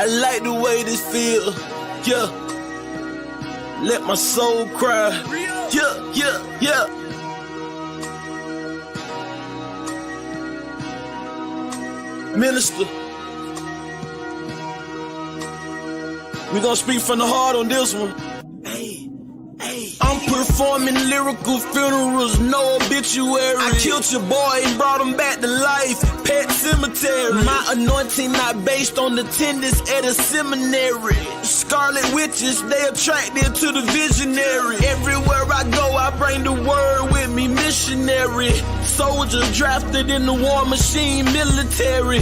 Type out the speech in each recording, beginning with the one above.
I like the way this feel. Yeah. Let my soul cry. Yeah, yeah, yeah. Minister. We gonna speak from the heart on this one. I'm performing lyrical funerals, no obituary. I killed your boy and brought him back to life. Pet cemetery. My anointing not based on attendance at a seminary. Scarlet witches, they attracted to the visionary. Everywhere I go, I bring the word with me, missionary. Soldier drafted in the war machine, military.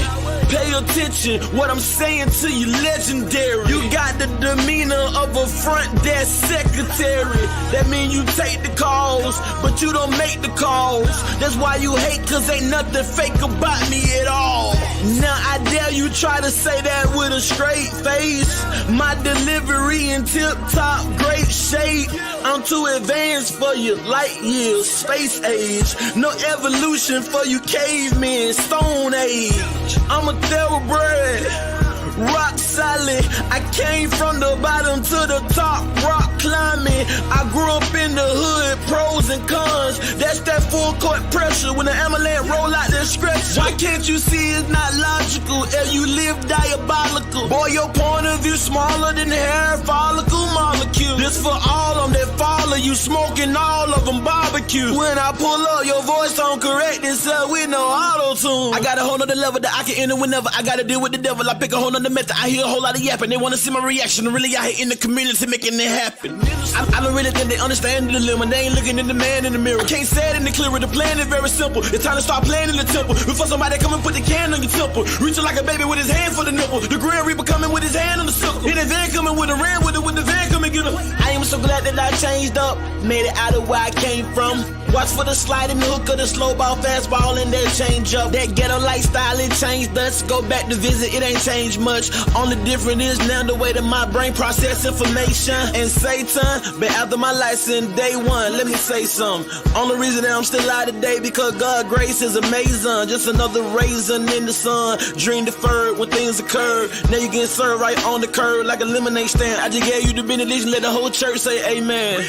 Pay attention, what I'm saying to you, legendary. You got the demeanor of a front desk secretary. That mean you take the calls, but you don't make the calls. That's why you hate, cause ain't nothing fake about me at all. Now I dare you try to say that with a straight face. My delivery in tip-top, great shape. I'm too advanced for you, light years, space age. No evolution for you cavemen, stone age. I'm a thoroughbred, rock solid. I came from the bottom to the top, rock climbing. I grew up in the hood, pros and cons. That's that full court pressure when the ambulance roll out the stretch. Why can't you see it's not logical if you live diabolical? Boy, your point of view smaller than the hair follicle molecule. This for all of them that follow you, smoking all of them barbecue. When I pull up, your voice don't correct itself with no auto-tune. I got a whole nother level that I can enter whenever I gotta deal with the devil. I pick a whole nother method. I hear a whole lot of yapping. They wanna see my reaction. I'm really out here in the community making it happen. I don't really think they understand the dilemma. They ain't looking at the man in the mirror. Can't say it in the clearer. The plan is very simple. It's time to start playing in the temple. Before somebody come and put the can on your temple. Reaching like a baby with his hand for the nipple. The Grand Reaper coming with his hand on the circle. In the van coming with a ram with it. With the van coming get him. I am so glad that I changed up. Made it out of where I came from. Watch for the slide and the hook of the slow ball, fast ball, and that change up. That ghetto lifestyle, it changed us. Go back to visit, it ain't changed much. Only difference is now the way that my brain process information. And Satan, been after my license day one. Let me say something. Only reason that I'm still alive today because God's grace is amazing. Just another raisin in the sun. Dream deferred when things occurred. Now you getting served right on the curb like a lemonade stand. I just gave you the benediction, let the whole church say amen.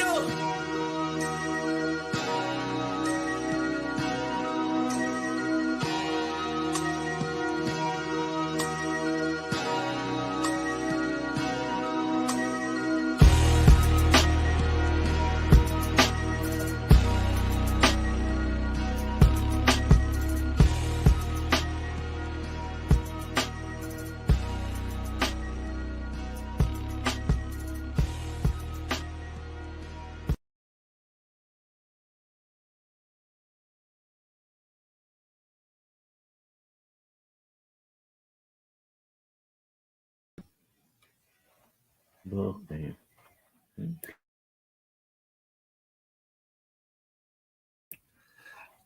Look, man.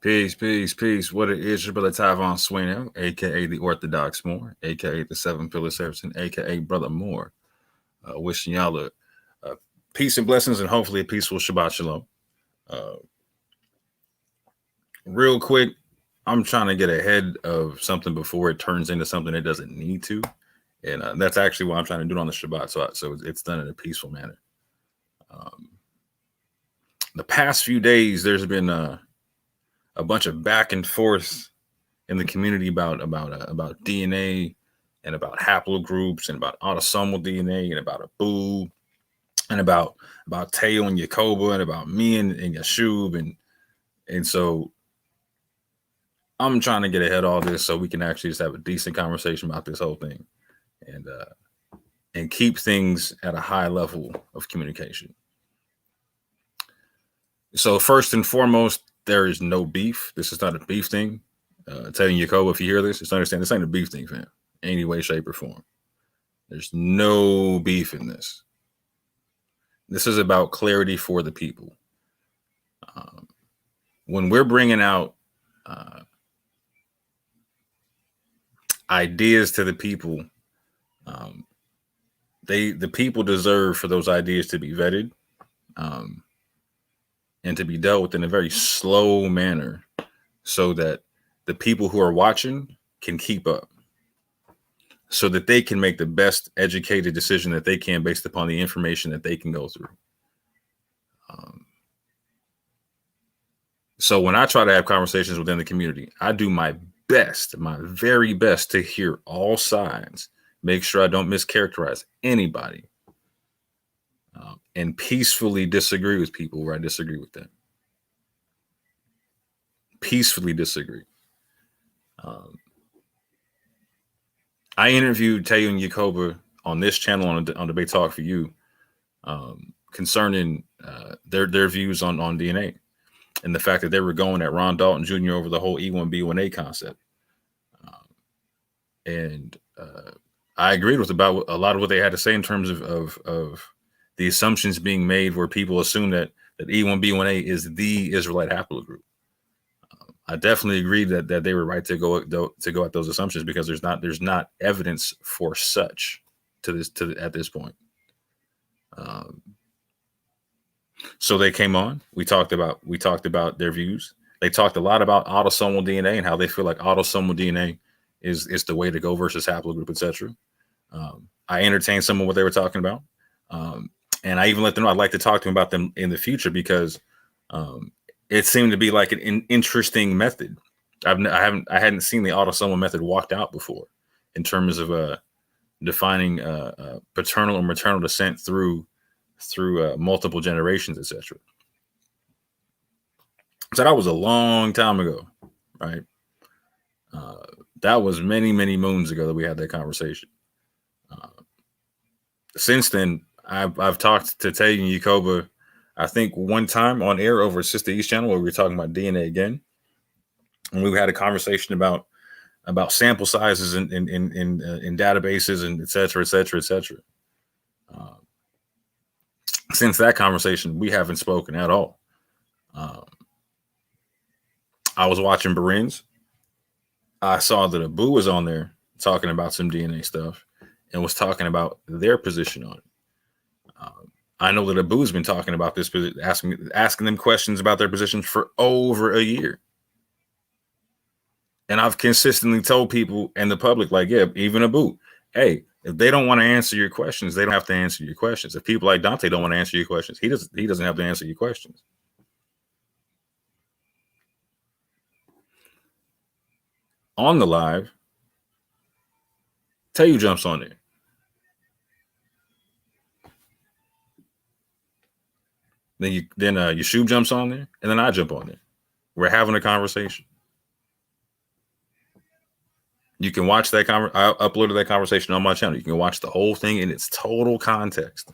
Peace. What it is, your brother Tyvon Swayno, aka the Orthodox Moore, aka the Seven Pillar Service, aka Brother Moore. Wishing y'all a peace and blessings, and hopefully a peaceful Shabbat Shalom. Real quick, I'm trying to get ahead of something before it turns into something it doesn't need to. And that's actually why I'm trying to do it on the Shabbat, so it's done in a peaceful manner. The past few days, there's been a bunch of back and forth in the community about DNA and about haplogroups and about autosomal DNA and about Abu and about Teo and Yakoba and about me and Yashub and so I'm trying to get ahead of all this so we can actually just have a decent conversation about this whole thing. And keep things at a high level of communication. So first and foremost, there is no beef. This is not a beef thing. Telling Yakoba, if you hear this, just understand this ain't a beef thing, fam. Any way, shape, or form. There's no beef in this. This is about clarity for the people. When we're bringing out ideas to the people, the people deserve for those ideas to be vetted and to be dealt with in a very slow manner so that the people who are watching can keep up. so that they can make the best educated decision that they can based upon the information that they can go through. So when I try to have conversations within the community, I do my best, my very best to hear all sides, make sure I don't mischaracterize anybody, and peacefully disagree with people where I disagree with them. Peacefully disagree. I interviewed Tayo and Yakoba on this channel on Debate Talk for You concerning their views on DNA and the fact that they were going at Ron Dalton Jr. over the whole E1B1A concept. And I agreed with about a lot of what they had to say in terms of the assumptions being made where people assume that E1B1A is the Israelite haplogroup. I definitely agree that they were right to go at those assumptions because there's not evidence for such at this point. So they came on. We talked about their views. They talked a lot about autosomal DNA and how they feel like autosomal DNA is the way to go versus haplogroup, etc. I entertained some of what they were talking about, and I even let them know I'd like to talk to them about them in the future because it seemed to be like an interesting method. I hadn't seen the autosomal method walked out before in terms of defining paternal or maternal descent through multiple generations, etc. So that was a long time ago, right? That was many, many moons ago that we had that conversation. Since then, I've talked to Tay and Yakoba, I think one time on air over Sister East channel where we were talking about DNA again, and we had a conversation about sample sizes in databases and et cetera, et cetera, et cetera. Since that conversation, we haven't spoken at all. I was watching Beren's. I saw that Abu was on there talking about some DNA stuff and was talking about their position on it. I know that Abu's been talking about this, asking them questions about their positions for over a year. And I've consistently told people and the public, like, yeah, even Abu, hey, if they don't want to answer your questions, they don't have to answer your questions. If people like Dante don't want to answer your questions, he doesn't have to answer your questions. On the live, Tayu jumps on there. Then Yeshub jumps on there, and then I jump on there. We're having a conversation. You can watch that I uploaded that conversation on my channel. You can watch the whole thing in its total context.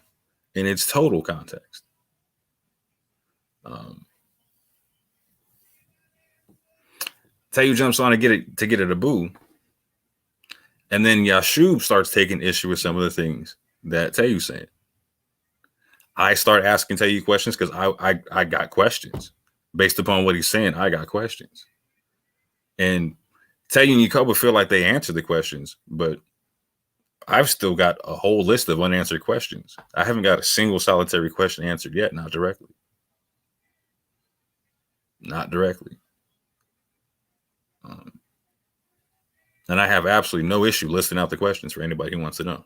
Tayu jumps on to get at Abu, and then Yashub starts taking issue with some of the things that Tayu's saying. I start asking Tayu questions because I got questions based upon what he's saying. I got questions, and Tayu and Yakoba feel like they answer the questions, but I've still got a whole list of unanswered questions. I haven't got a single solitary question answered yet, not directly. And I have absolutely no issue listing out the questions for anybody who wants to know.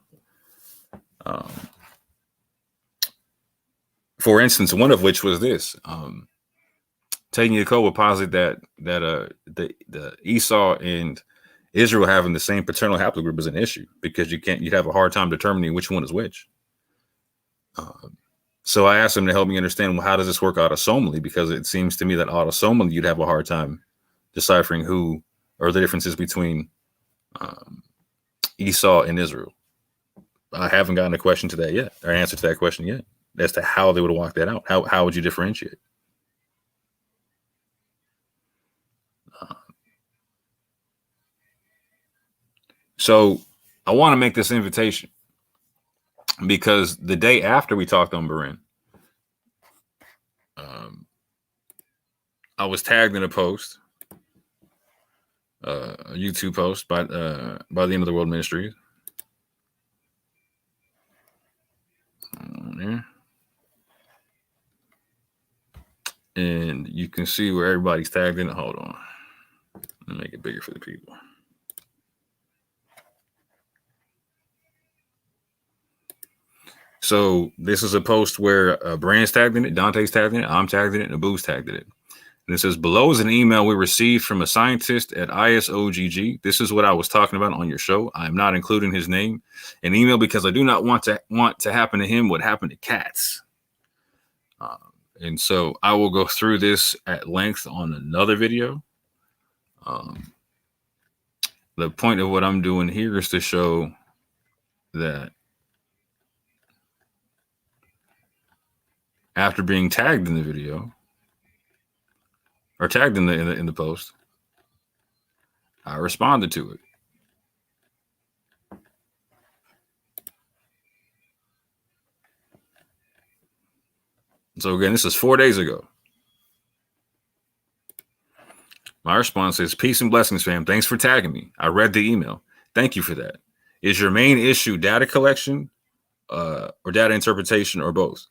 For instance, one of which was this. Taking Yakoba posit that the Esau and Israel having the same paternal haplogroup is an issue because you'd have a hard time determining which one is which. So I asked him to help me understand, well, how does this work autosomally? Because it seems to me that autosomally you'd have a hard time deciphering who or the differences between Esau and Israel. I haven't gotten a question to that yet, or an answer to that question yet, as to how they would walk that out. How would you differentiate? So I want to make this invitation because the day after we talked on Beren, I was tagged in a post, a YouTube post by the End of the World Ministries. There. And you can see where everybody's tagged in. Hold on. Let me make it bigger for the people. So this is a post where Brand's tagged in it, Dante's tagged in it, I'm tagged in it, and Abu's tagged in it. And it says, below is an email we received from a scientist at ISOGG. This is what I was talking about on your show. I am not including his name. An email because I do not want to happen to him what happened to cats. And so I will go through this at length on another video. The point of what I'm doing here is to show that after being tagged in the video or tagged in the post, I responded to it. So again, this is 4 days ago. My response is, peace and blessings, fam. Thanks for tagging me. I read the email. Thank you for that. Is your main issue data collection or data interpretation or both?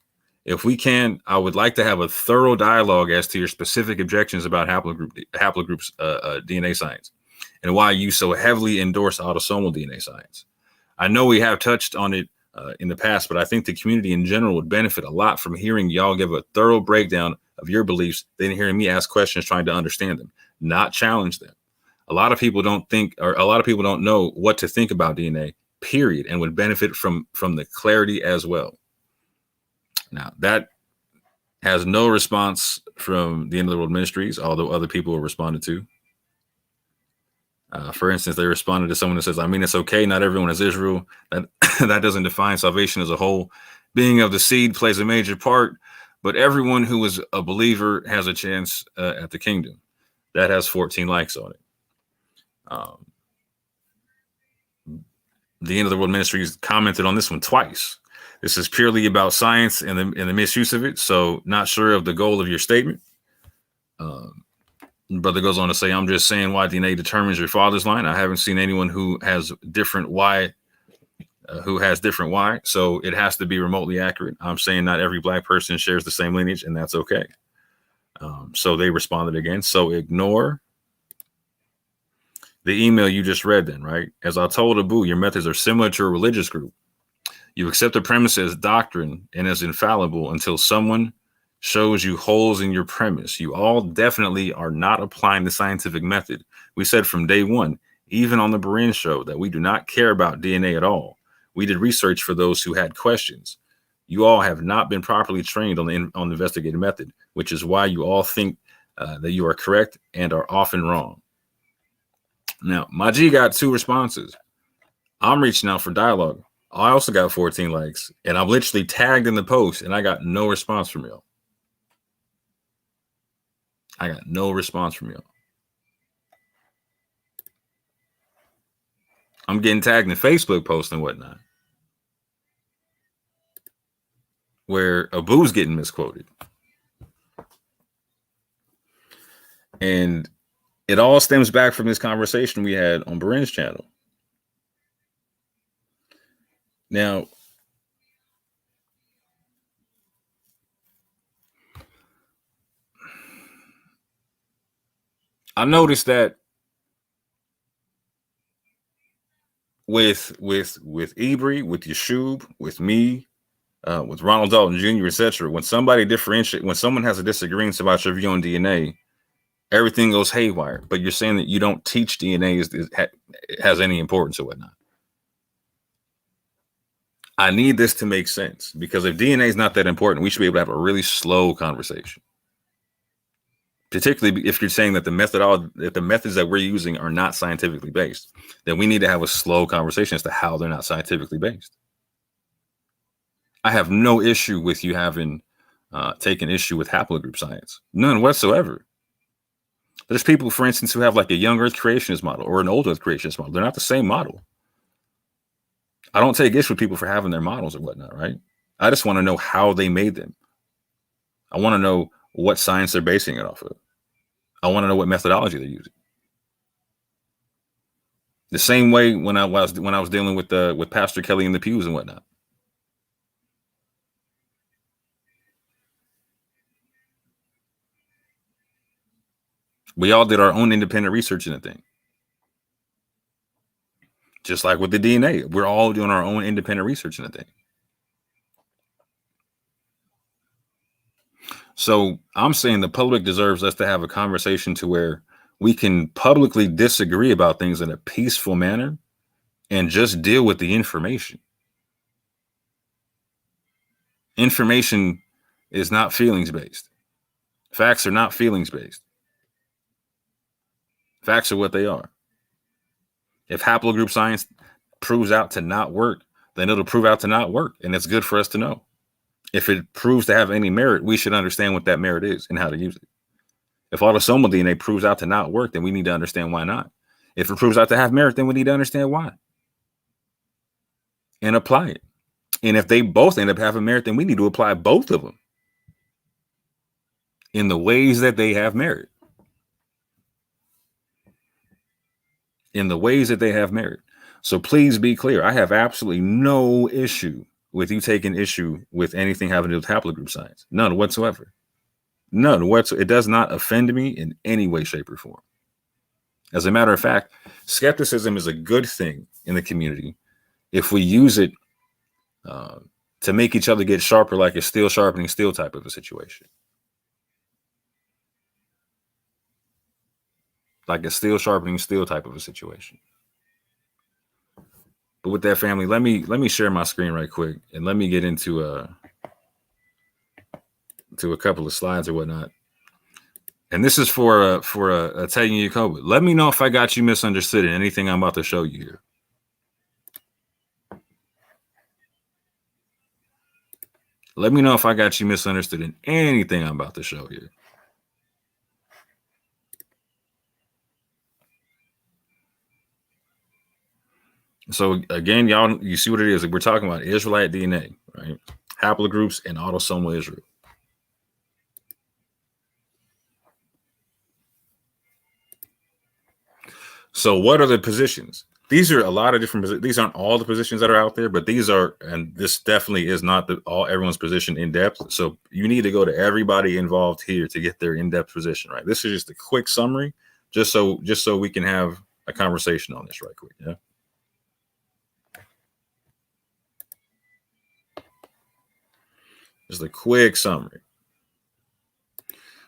If we can, I would like to have a thorough dialogue as to your specific objections about haplogroups DNA science and why you so heavily endorse autosomal DNA science. I know we have touched on it in the past, but I think the community in general would benefit a lot from hearing y'all give a thorough breakdown of your beliefs than hearing me ask questions trying to understand them, not challenge them. A lot of people don't know what to think about DNA, period, and would benefit from the clarity as well. Now, that has no response from the End of the World Ministries, although other people responded to. For instance, they responded to someone that says, I mean, it's okay. Not everyone is Israel. That doesn't define salvation as a whole. Being of the seed plays a major part, but everyone who is a believer has a chance at the kingdom. That has 14 likes on it. The End of the World Ministries commented on this one twice. This is purely about science and the misuse of it. So not sure of the goal of your statement. Brother goes on to say, I'm just saying why DNA determines your father's line. I haven't seen anyone who has different Y, so it has to be remotely accurate. I'm saying not every black person shares the same lineage, and that's okay. So they responded again. So ignore the email you just read then, right? As I told Abu, your methods are similar to a religious group. You accept the premise as doctrine and as infallible until someone shows you holes in your premise. You all definitely are not applying the scientific method. We said from day one, even on the Berin show, that we do not care about DNA at all. We did research for those who had questions. You all have not been properly trained on the investigative method, which is why you all think that you are correct and are often wrong. Now, my G got 2 responses. I'm reaching out for dialogue. I also got 14 likes, and I'm literally tagged in the post, and I got no response from y'all. I'm getting tagged in Facebook posts and whatnot, where Abu's getting misquoted. And it all stems back from this conversation we had on Berin's channel. Now, I noticed that with Ibri, with Yeshub, with me, with Ronald Dalton Jr., etc., when someone has a disagreement about your view on DNA, everything goes haywire. But you're saying that you don't teach DNA has any importance or whatnot. I need this to make sense, because if DNA is not that important, we should be able to have a really slow conversation. Particularly if you're saying that the methods that we're using are not scientifically based, then we need to have a slow conversation as to how they're not scientifically based. I have no issue with you having taken issue with haplogroup science. None whatsoever. There's people, for instance, who have like a young Earth creationist model or an old Earth creationist model. They're not the same model. I don't take issue with people for having their models or whatnot, right? I just want to know how they made them. I want to know what science they're basing it off of. I want to know what methodology they're using. The same way when I was dealing with Pastor Kelly in the pews and whatnot. We all did our own independent research in the thing. Just like with the DNA, we're all doing our own independent research in the thing. So I'm saying the public deserves us to have a conversation to where we can publicly disagree about things in a peaceful manner and just deal with the information. Information is not feelings based. Facts are not feelings based. Facts are what they are. If haplogroup science proves out to not work, then it'll prove out to not work. And it's good for us to know. If it proves to have any merit, we should understand what that merit is and how to use it. If autosomal DNA proves out to not work, then we need to understand why not. If it proves out to have merit, then we need to understand why and apply it. And if they both end up having merit, then we need to apply both of them in the ways that they have merit. In the ways that they have merit. So please be clear. I have absolutely no issue with you taking issue with anything having to do with haplogroup science. None whatsoever. None whatsoever. It does not offend me in any way, shape, or form. As a matter of fact, skepticism is a good thing in the community if we use it to make each other get sharper, like a steel sharpening steel type of a situation. Like a steel sharpening steel type of a situation. But with that, family, let me share my screen right quick and let me get into a couple of slides or whatnot. And this is for Tanya Yacoba. Let me know if I got you misunderstood in anything I'm about to show you here. Let me know if I got you misunderstood in anything I'm about to show here. So again, y'all, you see what it is. We're talking about Israelite DNA, right? Haplogroups and autosomal Israel. So what are the positions? These are a lot of different positions. These aren't all the positions that are out there, but these are, and this definitely is not everyone's position in depth. So you need to go to everybody involved here to get their in-depth position, right? This is just a quick summary, just so we can have a conversation on this right quick. Yeah. Just a quick summary.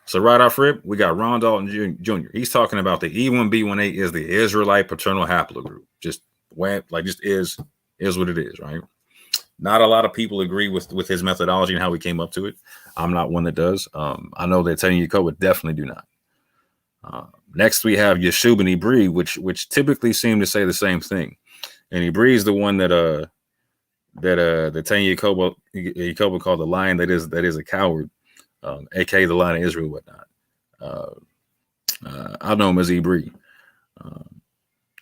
So right off rip, we got Ron Dalton Jr. He's talking about the E1B1A is the Israelite paternal haplogroup. Just is what it is, right? Not a lot of people agree with his methodology and how he came up to it. I'm not one that does. I know that Tanya Yacoba definitely do not. Next, we have Yeshub and Ibri, which typically seem to say the same thing. And Ibri is the one that Tanya Yacoba called the lion that is a coward. aka the line of Israel, whatnot. I know him as Ibri.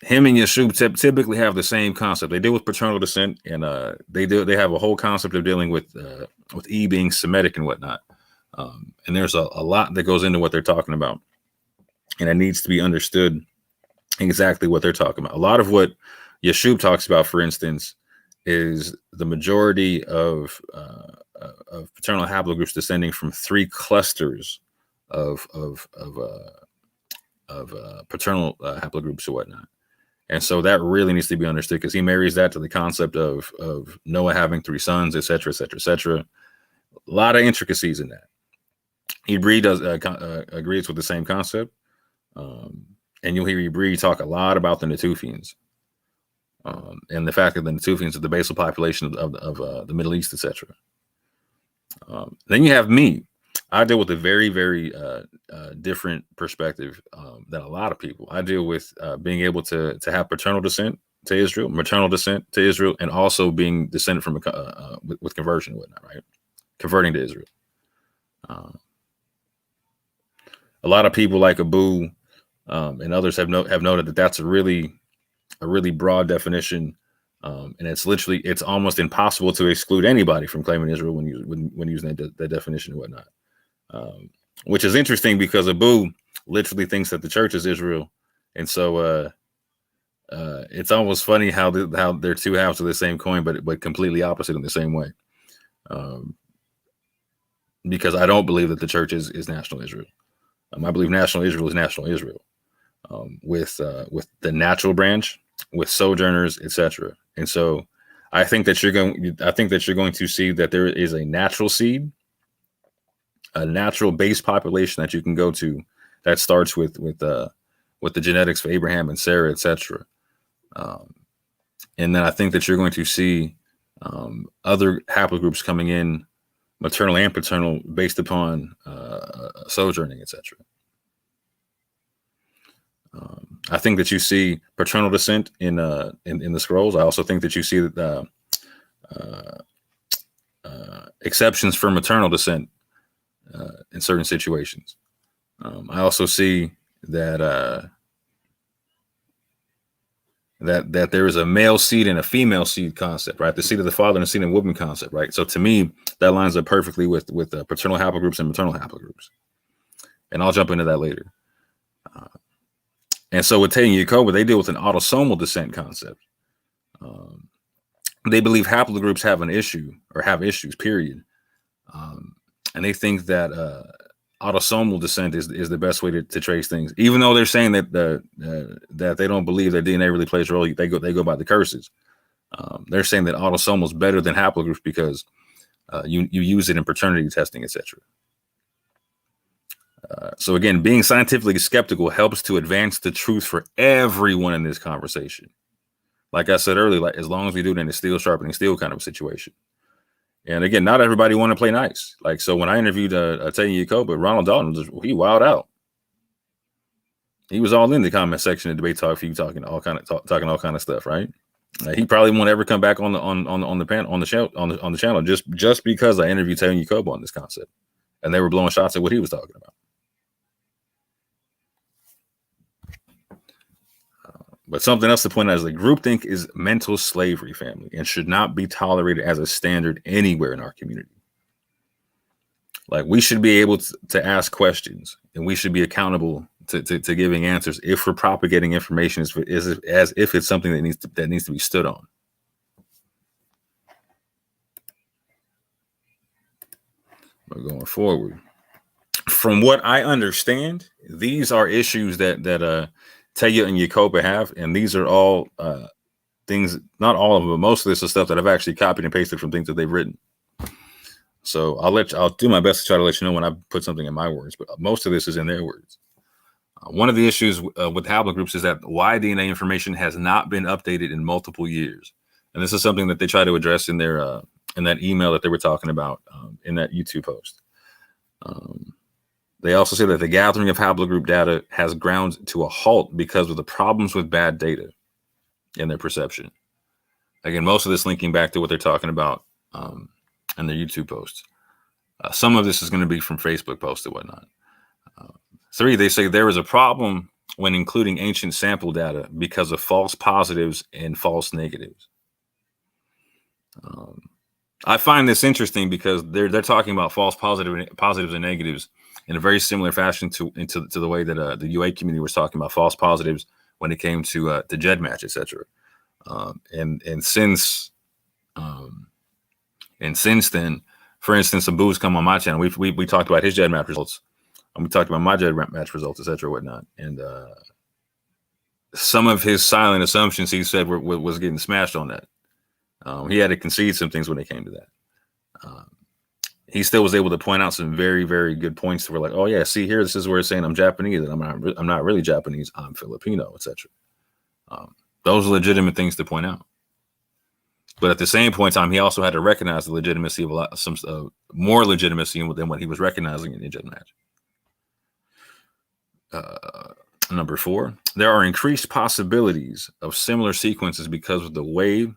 Him and Yeshub typically have the same concept. They deal with paternal descent, and they have a whole concept of dealing with E being Semitic and whatnot. And there's a lot that goes into what they're talking about, and it needs to be understood exactly what they're talking about. A lot of what Yeshub talks about, for instance, is the majority of paternal haplogroups descending from 3 clusters of paternal haplogroups or whatnot. And so that really needs to be understood, because he marries that to the concept of Noah having 3 sons, et cetera, et cetera, et cetera. A lot of intricacies in that. Ibri agrees with the same concept. And you'll hear Ibri talk a lot about the Natufians. And the fact that the Natufians are the basal population of the Middle East, etc. Then you have me. I deal with a very, very different perspective than a lot of people. I deal with being able to have paternal descent to Israel, maternal descent to Israel, and also being descended from with conversion and whatnot, right? Converting to Israel. A lot of people like Abu and others have noted that that's a really broad definition, and it's almost impossible to exclude anybody from claiming Israel when using that definition and whatnot. Which is interesting, because Abu literally thinks that the church is Israel, and so it's almost funny how they're two halves of the same coin, but completely opposite in the same way. Because I don't believe that the church is national Israel. I believe national Israel is national Israel, with the natural branch, with sojourners, etc. And so I think that you're going to see that there is a natural seed a natural base population that you can go to that starts with the genetics for Abraham and Sarah, etc. And then I think that you're going to see other haplogroups coming in, maternal and paternal, based upon sojourning, etc. I think that you see paternal descent in the scrolls. I also think that you see that exceptions for maternal descent in certain situations. I also see that that there is a male seed and a female seed concept, right? The seed of the father and the seed of the woman concept, right? So to me, that lines up perfectly with paternal haplogroups and maternal haplogroups. And I'll jump into that later. And so with Tay and Yacoba, they deal with an autosomal descent concept. They believe haplogroups have an issue or have issues, period. And they think that autosomal descent is the best way to trace things, even though they're saying that that they don't believe that DNA really plays a role. They go by the curses. They're saying that autosomal is better than haplogroups because you use it in paternity testing, etc. So again, being scientifically skeptical helps to advance the truth for everyone in this conversation. Like I said earlier, like as long as we do it in a steel sharpening steel kind of a situation. And again, not everybody want to play nice. Like, so when I interviewed Tay and Yacoba, Ronald Dalton, he wild out. He was all in the comment section of Debate Talk for you, talking all kind of stuff, right? He probably won't ever come back on the panel on the channel just because I interviewed Tay and Yacoba on this concept, and they were blowing shots at what he was talking about. But something else to point out is that groupthink is mental slavery, family, and should not be tolerated as a standard anywhere in our community. Like, we should be able to ask questions, and we should be accountable to giving answers if we're propagating information as if it's something that needs to be stood on. But going forward, from what I understand, these are issues that Taya and Yacoba have, and these are all things, not all of them, but most of this is stuff that I've actually copied and pasted from things that they've written. So I'll do my best to try to let you know when I put something in my words, but most of this is in their words. One of the issues with haplogroups is that Y DNA information has not been updated in multiple years, and this is something that they try to address in their in that email that they were talking about in that YouTube post. They also say that the gathering of haplogroup data has ground to a halt because of the problems with bad data in their perception. Again, most of this linking back to what they're talking about in their YouTube posts. Some of this is going to be from Facebook posts and whatnot. 3, they say there is a problem when including ancient sample data because of false positives and false negatives. I find this interesting because they're talking about false positives and negatives in a very similar fashion to the way that the UA community was talking about false positives when it came to GEDmatch, etc. And since then, for instance, Abu's come on my channel. We talked about his GEDmatch results, and we talked about my GEDmatch results, etc. whatnot. And some of his silent assumptions he said was getting smashed on that. He had to concede some things when it came to that. He still was able to point out some very, very good points. We're like, oh yeah, see here, this is where it's saying I'm Japanese, and I'm not really Japanese. I'm Filipino, etc. Those are legitimate things to point out. But at the same point in time, he also had to recognize the legitimacy of some more legitimacy than what he was recognizing in the GEDmatch. Number 4, there are increased possibilities of similar sequences because of the way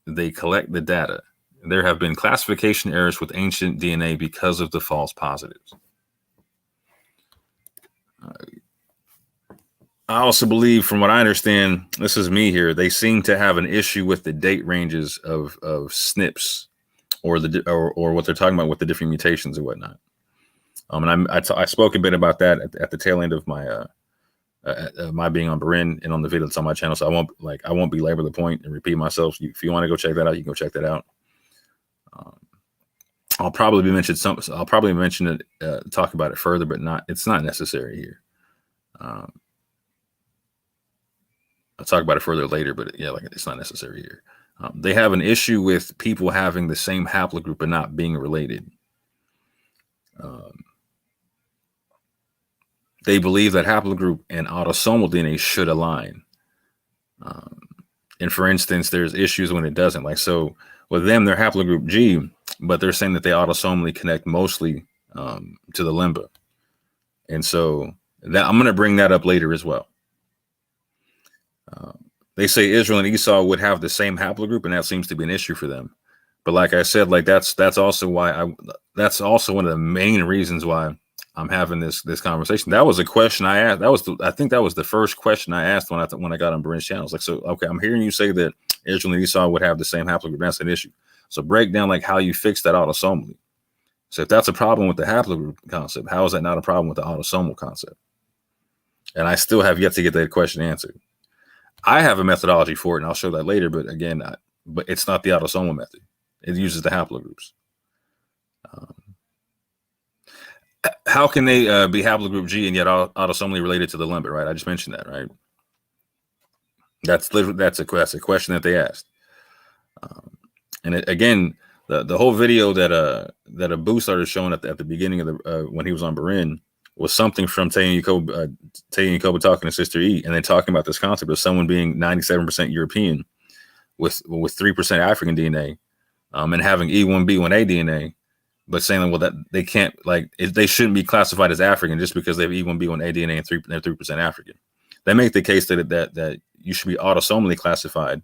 they collect the data. There have been classification errors with ancient DNA because of the false positives. I also believe, from what I understand, this is me here, they seem to have an issue with the date ranges of SNPs or what they're talking about with the different mutations and whatnot. And I spoke a bit about that at the tail end of my being on Berin and on the video that's on my channel. So I won't belabor the point and repeat myself. If you want to go check that out, you can go check that out. I'll probably mention it, talk about it further, but it's not necessary here. I'll talk about it further later, but yeah, like it's not necessary here. They have an issue with people having the same haplogroup and not being related. they believe that haplogroup and autosomal DNA should align. And for instance, there's issues when it doesn't. Like, so with them, they're haplogroup G, but they're saying that they autosomally connect mostly to the limba. And so that I'm going to bring that up later as well. They say Israel and Esau would have the same haplogroup, and that seems to be an issue for them. But like I said, like that's also why that's also one of the main reasons why I'm having this conversation. That was a question I asked. I think that was the first question I asked when I got on Brent's channel. Like, so okay, I'm hearing you say that Israel and Esau would have the same haplogroup. That's an issue. So break down like how you fix that autosomally. So if that's a problem with the haplogroup concept, how is that not a problem with the autosomal concept? And I still have yet to get that question answered. I have a methodology for it, and I'll show that later. But again, but it's not the autosomal method. It uses the haplogroups. How can they be haplogroup G and yet autosomally related to the limba? Right? I just mentioned that. Right? That's a question that they asked. And again, the whole video that Abu started showing at the beginning of the when he was on Barin was something from Tay and Yacoba talking to Sister E, and then talking about this concept of someone being 97% European with 3% African DNA, and having E1B1A DNA, but saying, well, that they can't, like, they shouldn't be classified as African just because they have E1B1A DNA and they're 3% African. They make the case that you should be autosomally classified.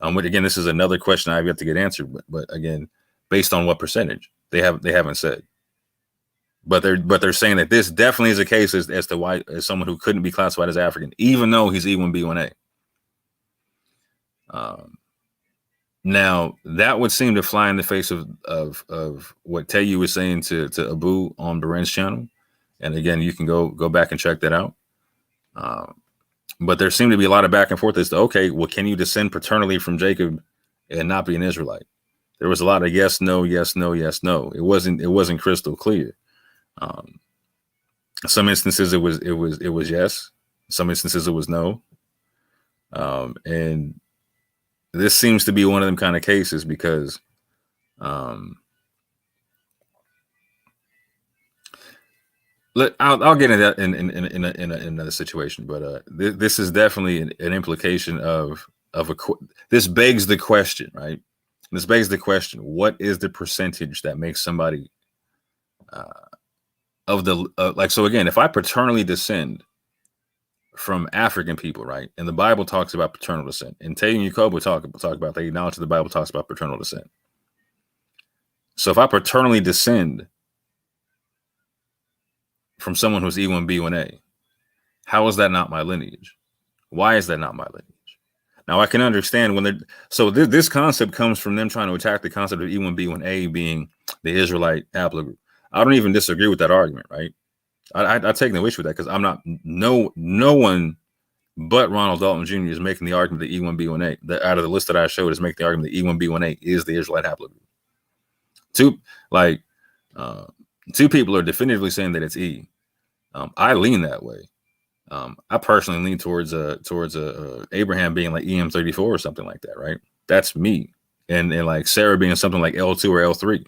Which again, this is another question I've yet to get answered, but again, based on what percentage they haven't said. But they're saying that this definitely is a case as to why, as someone who couldn't be classified as African, even though he's E1B1A. Now that would seem to fly in the face of what Tayu was saying to Abu on Baren's channel, and again, you can go back and check that out. But there seemed to be a lot of back and forth as to, okay, well, can you descend paternally from Jacob and not be an Israelite? There was a lot of yes, no, yes, no, yes, no. It wasn't crystal clear. Some instances it was yes. Some instances it was no. And this seems to be one of them kind of cases because I'll get into that in another situation, but this is definitely an implication of this begs the question, right? This begs the question: what is the percentage that makes somebody like? So again, if I paternally descend from African people, right, and the Bible talks about paternal descent, and Tay and Yacoba talk about, they acknowledge that the Bible talks about paternal descent. So if I paternally descend from someone who's E1B1A, how is that not my lineage? Why is that not my lineage? Now I can understand when they're this concept comes from them trying to attack the concept of E1B1A being the Israelite haplogroup. I don't even disagree with that argument, right? I take no issue with that because I'm not no one but Ronald Dalton Jr. is making the argument that E1B1A, out of the list that I showed, is making the argument that E1B1A is the Israelite haplogroup. Two people are definitively saying that it's E. I lean that way. I personally lean towards Abraham being like EM34 or something like that, right? That's me. And like Sarah being something like L2 or L3.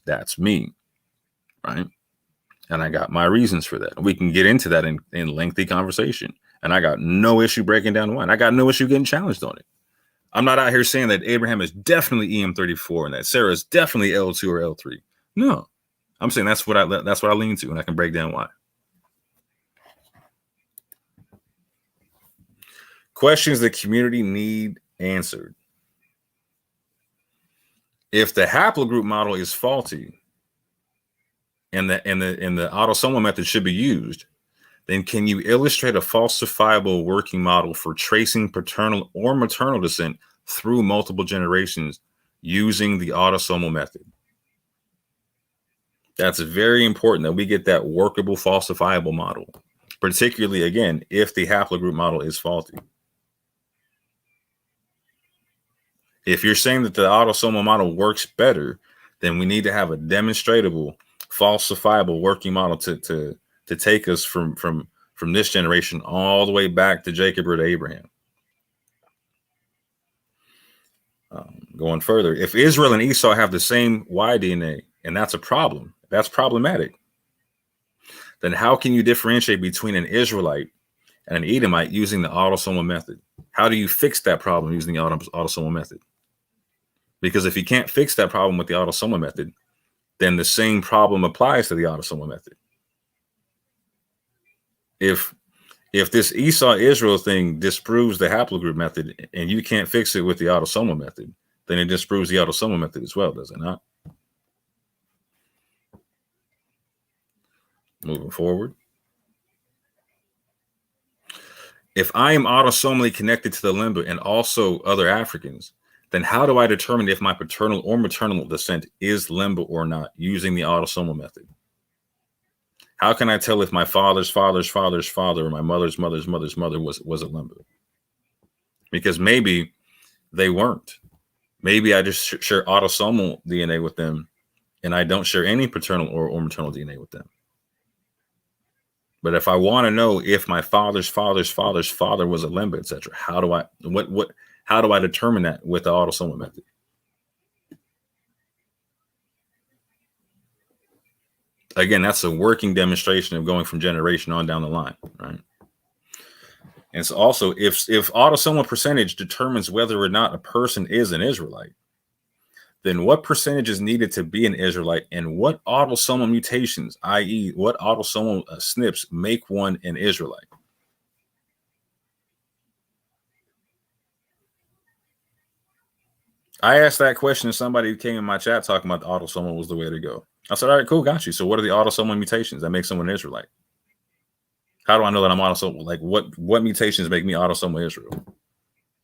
That's me, right? And I got my reasons for that. We can get into that in lengthy conversation. And I got no issue breaking down one. I got no issue getting challenged on it. I'm not out here saying that Abraham is definitely EM34 and that Sarah is definitely L2 or L3. No, I'm saying that's what I lean to, and I can break down why. Questions the community need answered. If the haplogroup model is faulty and the autosomal method should be used, then can you illustrate a falsifiable working model for tracing paternal or maternal descent through multiple generations using the autosomal method? That's very important that we get that workable, falsifiable model, particularly, again, if the haplogroup model is faulty. If you're saying that the autosomal model works better, then we need to have a demonstrable, falsifiable working model to take us from this generation all the way back to Jacob or to Abraham. Going further, if Israel and Esau have the same Y DNA, and that's a problem, that's problematic. then how can you differentiate between an Israelite and an Edomite using the autosomal method? How do you fix that problem using the autosomal method? Because if you can't fix that problem with the autosomal method, then the same problem applies to the autosomal method. If this Esau Israel thing disproves the haplogroup method and you can't fix it with the autosomal method, then it disproves the autosomal method as well, does it not? Moving forward. If I am autosomally connected to the Lemba and also other Africans, then how do I determine if my paternal or maternal descent is Lemba or not using the autosomal method? How can I tell if my father's father's father's father or my mother's mother's mother's mother was a Lemba? Because maybe they weren't. Maybe I just share autosomal DNA with them and I don't share any paternal or maternal DNA with them. But if I want to know if my father's father's father's father was a Lemba, etc., how do I determine that with the autosomal method? Again, that's a working demonstration of going from generation on down the line, right? And so also, if autosomal percentage determines whether or not a person is an Israelite, then what percentage is needed to be an Israelite, and what autosomal mutations, i.e., what autosomal SNPs, make one an Israelite? I asked that question to somebody who came in my chat talking about the autosomal was the way to go. I said, all right, cool, got you. So what are the autosomal mutations that make someone an Israelite? How do I know that I'm autosomal? Like what mutations make me autosomal Israel?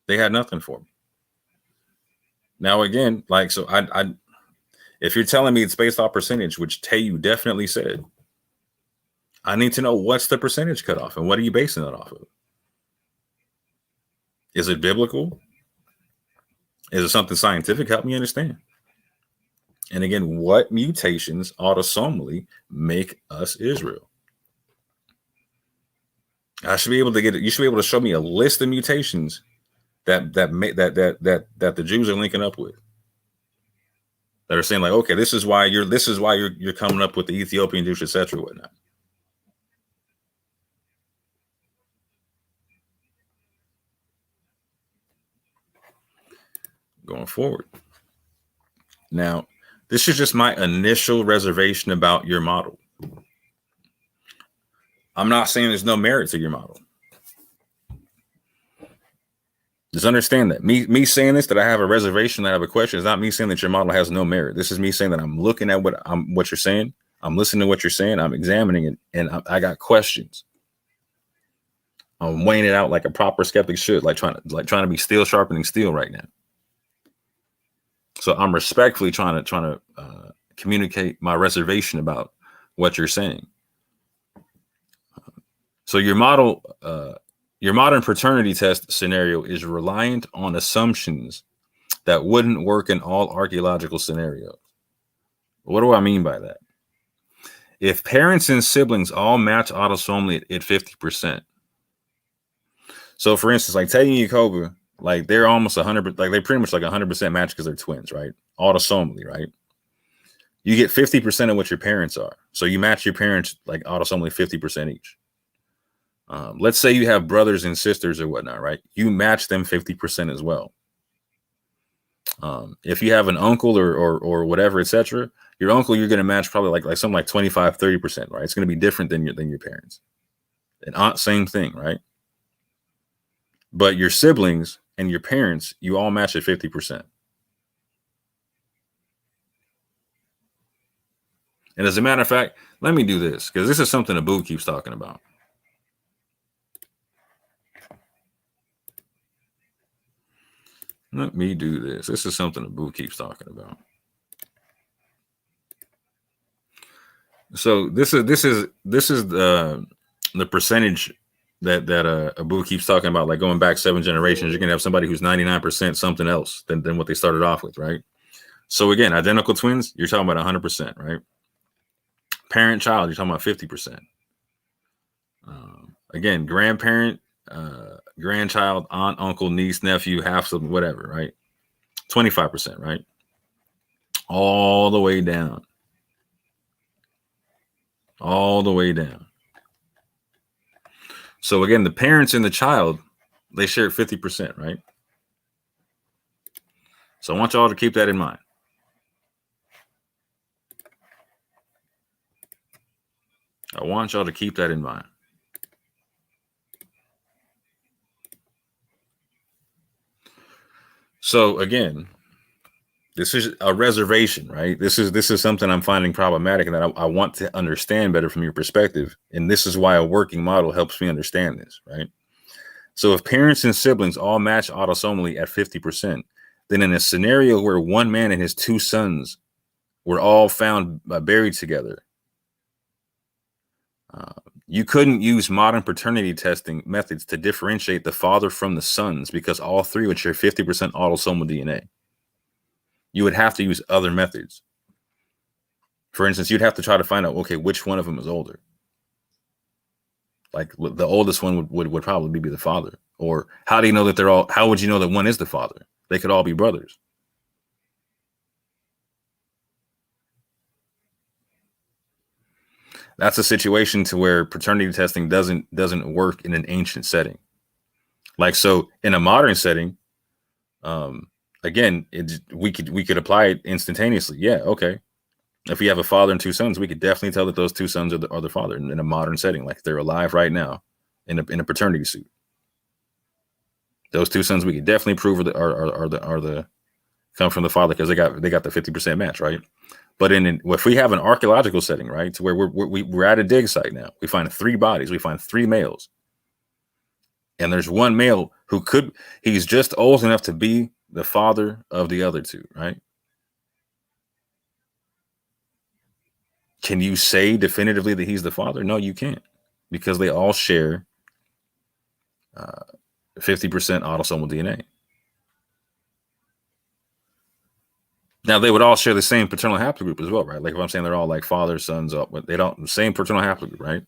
They had nothing for me. Now, again, like, so I if you're telling me it's based off percentage, which Tayu definitely said, I need to know what's the percentage cutoff and what are you basing that off of? Is it biblical? Is it something scientific? Help me understand. And again, what mutations autosomally make us Israel? I should be able to get it. You should be able to show me a list of mutations that the Jews are linking up with. That are saying like, okay, this is why you're coming up with the Ethiopian Jews, etc., whatnot. Going forward. Now, this is just my initial reservation about your model. I'm not saying there's no merit to your model. Just understand that me saying this, that I have a reservation, that I have a question, is not me saying that your model has no merit. This is me saying that I'm looking at what you're saying. I'm listening to what you're saying. I'm examining it, and I got questions. I'm weighing it out like a proper skeptic should, like trying to be steel sharpening steel right now. So I'm respectfully trying to communicate my reservation about what you're saying. So your model, your modern paternity test scenario is reliant on assumptions that wouldn't work in all archaeological scenarios. What do I mean by that? If parents and siblings all match autosomally at 50%. So for instance, like Teddy and Yakoba, like they're almost 100%, like they're pretty much like 100% match because they're twins, right? Autosomally, right? You get 50% of what your parents are. So you match your parents like autosomally 50% each. Let's say you have brothers and sisters or whatnot, right? You match them 50% as well. If you have an uncle or whatever, etc., your uncle, you're going to match probably like something like 25, 30%, right? It's going to be different than your parents. An aunt, same thing, right? But your siblings and your parents, you all match at 50%. And as a matter of fact, let me do this, because this is something Abu keeps talking about. Let me do this. This is something Abu keeps talking about. So this is the percentage that Abu keeps talking about, like going back 7 generations. You're gonna have somebody who's 99% something else than what they started off with, right? So again, identical twins, you're talking about 100%, right? Parent child, you're talking about 50%. Again, grandparent, grandchild, aunt, uncle, niece, nephew, half something, whatever, right? 25%, right? All the way down. All the way down. So again, the parents and the child, they share 50%, right? So I want y'all to keep that in mind. I want y'all to keep that in mind. So again, this is a reservation, right? This is something I'm finding problematic and that I want to understand better from your perspective. And this is why a working model helps me understand this, right? So if parents and siblings all match autosomally at 50%, then in a scenario where one man and his two sons were all found buried together, you couldn't use modern paternity testing methods to differentiate the father from the sons because all three would share 50% autosomal DNA. You would have to use other methods. For instance, you'd have to try to find out, okay, which one of them is older. Like the oldest one would probably be the father. Or how do you know that how would you know that one is the father? They could all be brothers. That's a situation to where paternity testing doesn't work in an ancient setting. Like, so in a modern setting, again, we could apply it instantaneously. Yeah, okay. If we have a father and two sons, we could definitely tell that those two sons are the father in a modern setting, like they're alive right now in a paternity suit. Those two sons we could definitely prove are the come from the father because they got the 50% match, right? But if we have an archaeological setting, right, to where we're at a dig site now, we find 3 bodies, we find 3 males, and there's one male he's just old enough to be the father of the other 2, right? Can you say definitively that he's the father? No, you can't, because they all share 50% autosomal DNA. Now they would all share the same paternal haplogroup as well, right? Like if I'm saying they're all like father, sons, but they don't same paternal haplogroup, right?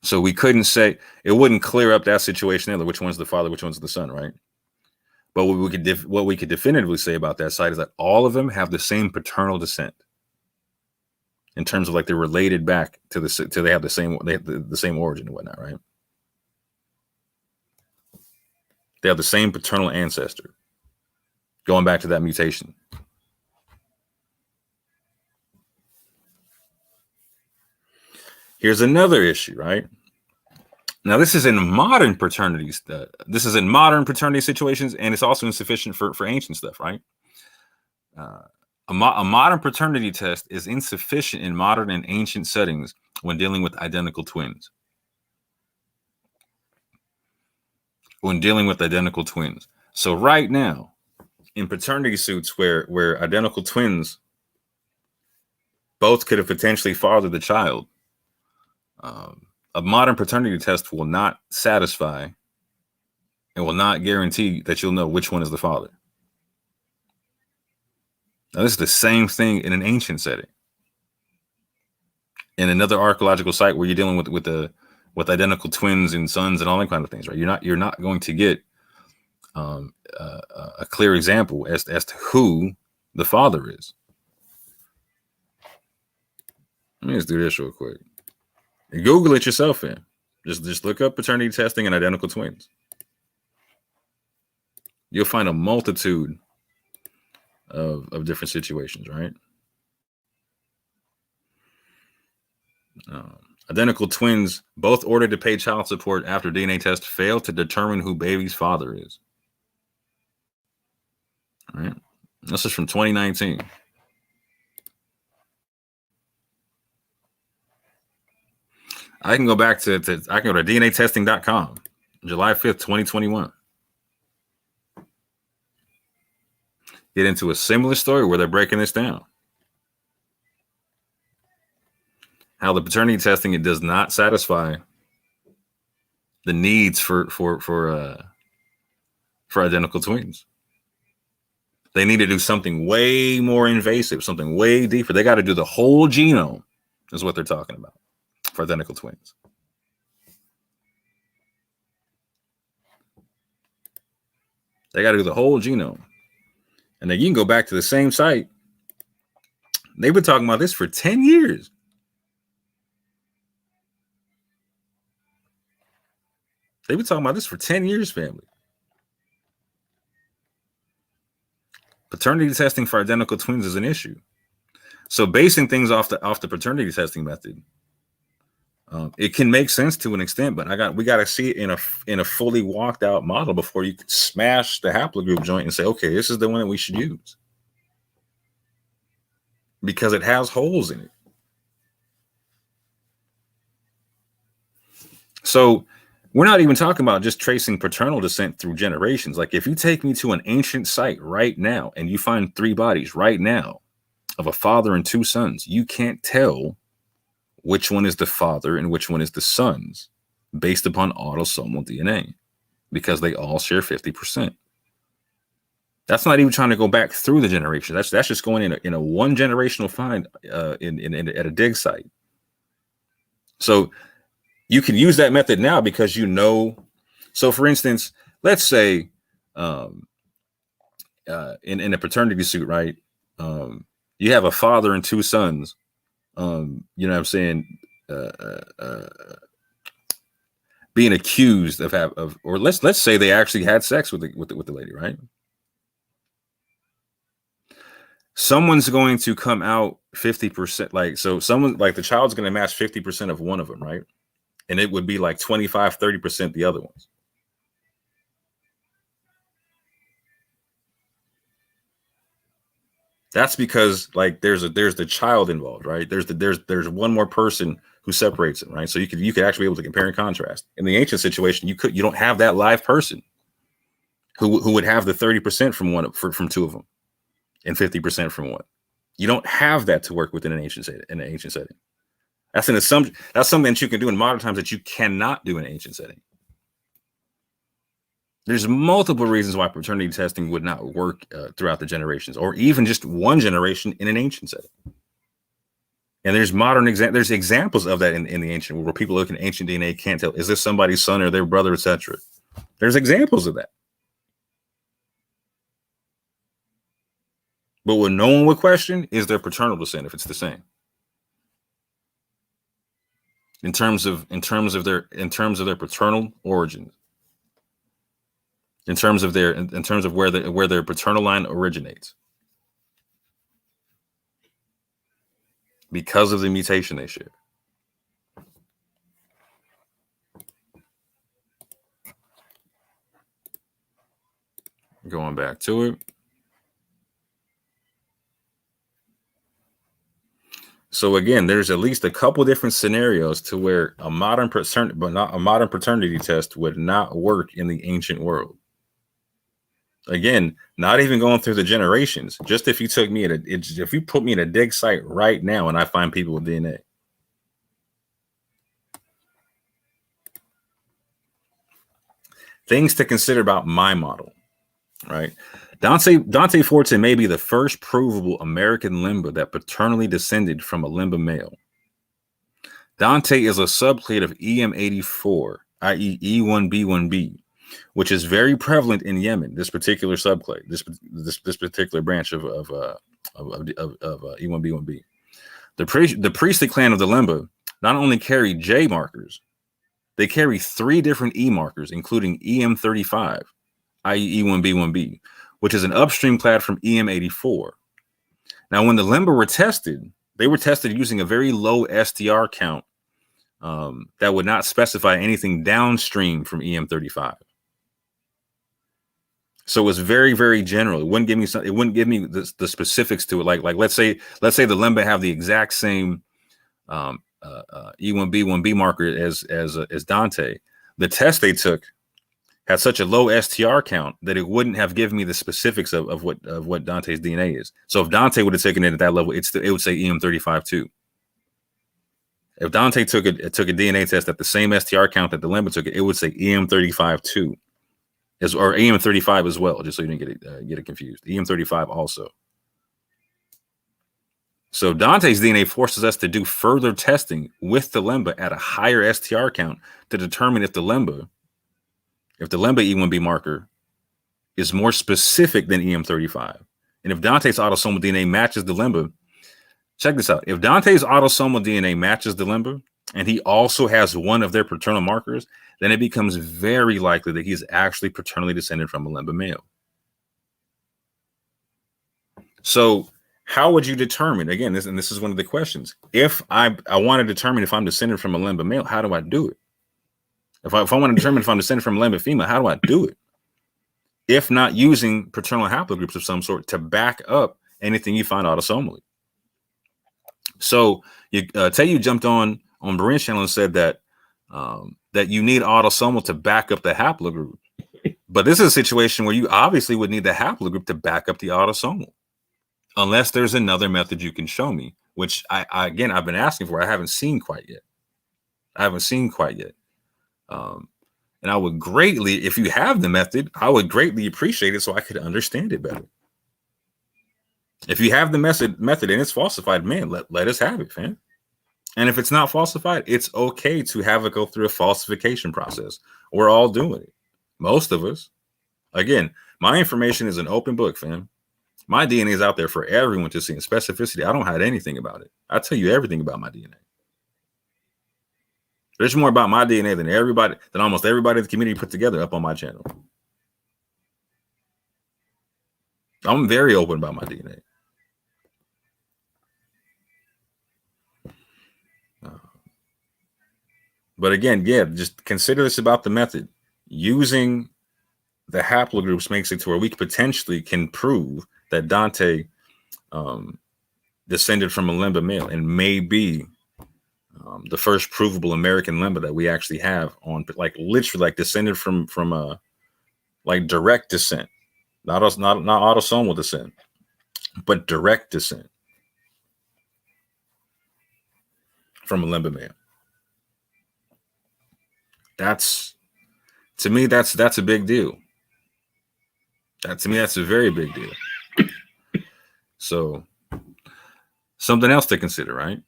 So we couldn't say, it wouldn't clear up that situation either, which one's the father, which one's the son, right? But what we could definitively say about that site is that all of them have the same paternal descent in terms of like they're related back to they have the same origin and whatnot, right? They have the same paternal ancestor going back to that mutation. Here's another issue, right? Now, this is in modern paternities. This is in modern paternity situations, and it's also insufficient for ancient stuff, right? A modern paternity test is insufficient in modern and ancient settings when dealing with identical twins. So right now, in paternity suits where identical twins both could have potentially fathered the child, a modern paternity test will not satisfy and will not guarantee that you'll know which one is the father. Now, this is the same thing in an ancient setting. In another archaeological site where you're dealing with identical twins and sons and all that kind of things, right? You're not going to get a clear example as to who the father is. Let me just do this real quick. Google it yourself, man. Just look up paternity testing and identical twins. You'll find a multitude of different situations, right? Identical twins both ordered to pay child support after DNA test failed to determine who baby's father is. All right. This is from 2019. I can go back to I can go to DNAtesting.com, July 5th, 2021. Get into a similar story where they're breaking this down. How the paternity testing, it does not satisfy the needs for identical twins. They need to do something way more invasive, something way deeper. They got to do the whole genome, is what they're talking about for identical twins. They got to do the whole genome. And then you can go back to the same site. They've been talking about this for 10 years. They've been talking about this for 10 years, family. Paternity testing for identical twins is an issue. So basing things off the paternity testing method, it can make sense to an extent, but we got to see it in a fully walked out model before you can smash the haplogroup joint and say, okay, this is the one that we should use, because it has holes in it. So we're not even talking about just tracing paternal descent through generations. Like if you take me to an ancient site right now and you find 3 bodies right now of a father and 2 sons, you can't tell which one is the father and which one is the sons based upon autosomal DNA, because they all share 50%. That's not even trying to go back through the generation. That's just going in a one generational find at a dig site. So you can use that method now because you know. So for instance, let's say in a paternity suit, right? You have a father and 2 sons. You know what I'm saying? Being accused or let's say they actually had sex with the lady, right? Someone's going to come out 50%. Like, so someone, like the child's going to match 50% of one of them, right? And it would be like 25, 30% the other ones. That's because like there's the child involved, right? There's one more person who separates it, right? So you could actually be able to compare and contrast. In the ancient situation, you don't have that live person who would have the 30% from 2 of them and 50% from one. You don't have that to work with in an ancient setting. That's an assumption. That's something that you can do in modern times that you cannot do in an ancient setting. There's multiple reasons why paternity testing would not work throughout the generations, or even just one generation in an ancient setting. And there's there's examples of that in the ancient world, where people look at ancient DNA, can't tell, is this somebody's son or their brother, etc. There's examples of that. But what no one would question is their paternal descent, if it's the same. In terms of their paternal origins. In terms of where their paternal line originates, because of the mutation they share. Going back to it. So again, there's at least a couple different scenarios to where a modern paternity test would not work in the ancient world. Again, not even going through the generations. Just if you put me in a dig site right now and I find people with DNA. Things to consider about my model, right? Dante Forte may be the first provable American limba that paternally descended from a limba male. Dante is a subclade of EM84, i.e. E1B1B, which is very prevalent in Yemen. This particular subclade, this particular branch of E1B1B. The priestly clan of the limba not only carry J markers, they carry 3 different E markers, including EM35, i.e. E1B1B, which is an upstream clade from EM84. Now, when the limba were tested, they were tested using a very low STR count that would not specify anything downstream from EM35. So it was very, very general. It wouldn't give me the specifics to it. Like let's say the limba have the exact same E1B1B marker as Dante. The test they took had such a low STR count that it wouldn't have given me the specifics of what Dante's DNA is. So if Dante would have taken it at that level, it would say EM35 too. If Dante took a DNA test at the same STR count that the limba took it would say EM35 too. Or EM35 as well, just so you didn't get it confused. EM35 also. So Dante's DNA forces us to do further testing with the limba at a higher STR count to determine if the limba E1B marker is more specific than EM35. And if Dante's autosomal DNA matches the limba, check this out. If Dante's autosomal DNA matches the limba, and he also has one of their paternal markers, then it becomes very likely that he's actually paternally descended from a Lemba male. So how would you determine, again, this is one of the questions. If I want to determine if I'm descended from a Lemba male, how do I do it? If I want to determine if I'm descended from a Lemba female, how do I do it? If not using paternal haplogroups of some sort to back up anything you find autosomally. So you jumped on Brien's channel and said that that you need autosomal to back up the haplogroup. But this is a situation where you obviously would need the haplogroup to back up the autosomal, unless there's another method you can show me, which I've been asking for. I haven't seen quite yet. And I would greatly, if you have the method, I would greatly appreciate it so I could understand it better. If you have the method and it's falsified, man, let us have it, fam. And if it's not falsified, it's okay to have it go through a falsification process. We're all doing it. Most of us. Again, my information is an open book, fam. My DNA is out there for everyone to see. In specificity, I don't hide anything about it. I tell you everything about my DNA. There's more about my DNA than almost everybody in the community put together up on my channel. I'm very open about my DNA. But again, just consider this about the method. Using the haplogroups makes it to where we potentially can prove that Dante descended from a Lemba male and may be the first provable American Lemba that we actually have on, like, literally, like, descended from like direct descent, not autosomal descent, but direct descent from a Lemba male. To me, that's a big deal. To me, that's a very big deal. So something else to consider, right?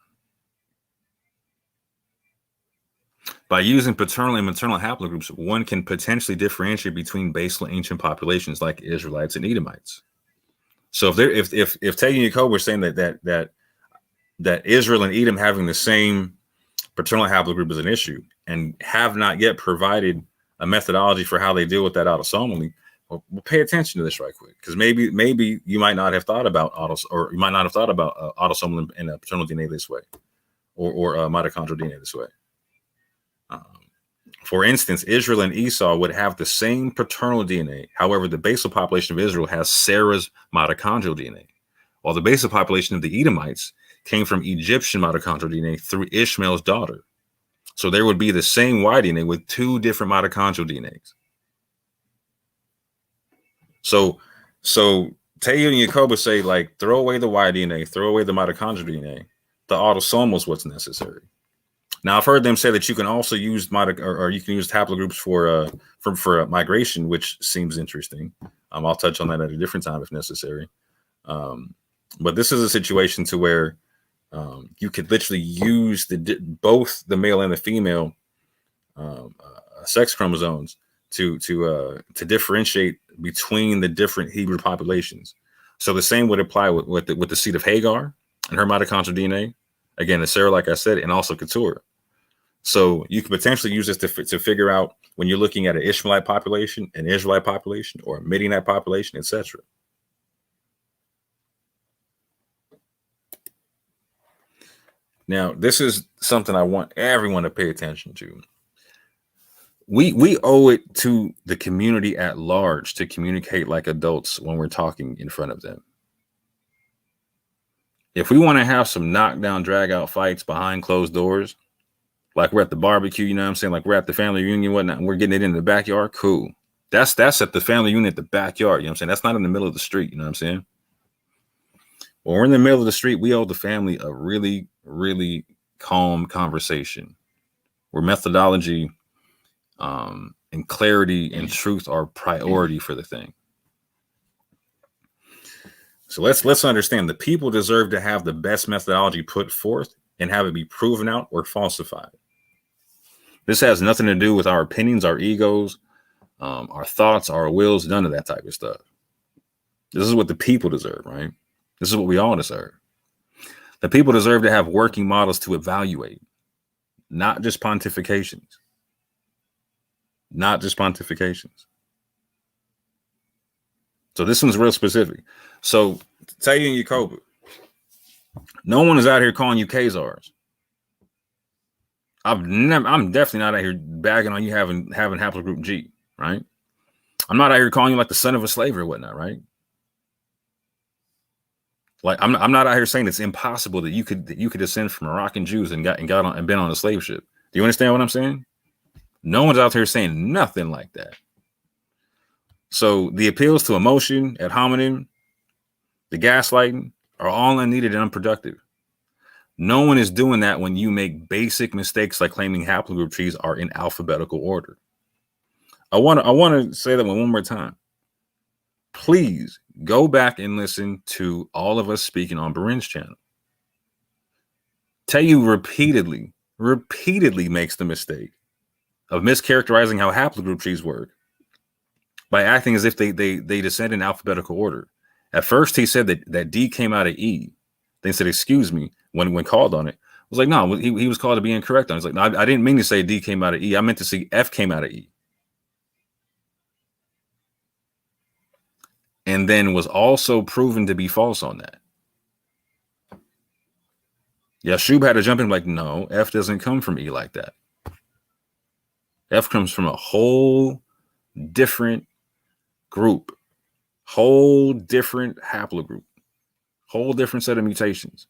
By using paternal and maternal haplogroups, one can potentially differentiate between basal ancient populations like Israelites and Edomites. So if Tegi and Jacob were saying that Israel and Edom having the same paternal haplogroup is an issue and have not yet provided a methodology for how they deal with that autosomally, well, pay attention to this right quick, because maybe you might not have thought about autosomal and paternal DNA this way, or mitochondrial DNA this way. For instance, Israel and Esau would have the same paternal DNA. However, the basal population of Israel has Sarah's mitochondrial DNA, while the basal population of the Edomites came from Egyptian mitochondrial DNA through Ishmael's daughter. So there would be the same Y DNA with two different mitochondrial DNAs. So Teo and Jacob say, like, throw away the Y DNA, throw away the mitochondrial DNA. The autosomal is what's necessary. Now, I've heard them say that you can also use you can use haplogroups for migration, which seems interesting. I'll touch on that at a different time if necessary. But this is a situation to where you could literally use both the male and the female sex chromosomes to differentiate between the different Hebrew populations. So the same would apply with the seed of Hagar and her mitochondrial DNA. Again, the Sarah, like I said, and also Keturah. So you could potentially use this to figure out when you're looking at an Ishmaelite population, an Israelite population, or a Midianite population, etc. Now, this is something I want everyone to pay attention to. We owe it to the community at large to communicate like adults when we're talking in front of them. If we want to have some knockdown, drag out fights behind closed doors, like we're at the barbecue, you know what I'm saying? Like we're at the family reunion, whatnot, and we're getting it in the backyard, cool. That's at the family reunion at the backyard, you know what I'm saying? That's not in the middle of the street, you know what I'm saying? When we're in the middle of the street, we owe the family a really, really calm conversation where methodology and clarity and truth are priority for the thing. So let's understand the people deserve to have the best methodology put forth and have it be proven out or falsified. This has nothing to do with our opinions, our egos, our thoughts, our wills, none of that type of stuff. This is what the people deserve, right? This is what we all deserve. The people deserve to have working models to evaluate, not just pontifications. Not just pontifications. So this one's real specific. So tell you and Yacoba, no one is out here calling you Khazars. I'm definitely not out here bagging on you having haplogroup G, right? I'm not out here calling you like the son of a slave or whatnot, right? Like I'm not out here saying it's impossible that you could descend from Moroccan Jews and been on a slave ship. Do you understand what I'm saying? No one's out here saying nothing like that. So the appeals to emotion, ad hominem, the gaslighting are all unneeded and unproductive. No one is doing that when you make basic mistakes like claiming haplogroup trees are in alphabetical order. I want to say that one more time. Please go back and listen to all of us speaking on Barin's channel. Tell you repeatedly makes the mistake of mischaracterizing how haplogroup trees work by acting as if they descend in alphabetical order. At first, he said that D came out of E. Then he said, excuse me, when called on it. I was like, no, he was called to be incorrect on it. He's like, no, I didn't mean to say D came out of E. I meant to say F came out of E. And then was also proven to be false on that. Yashub had to jump in like, no, F doesn't come from E like that. F comes from a whole different group, whole different haplogroup, whole different set of mutations.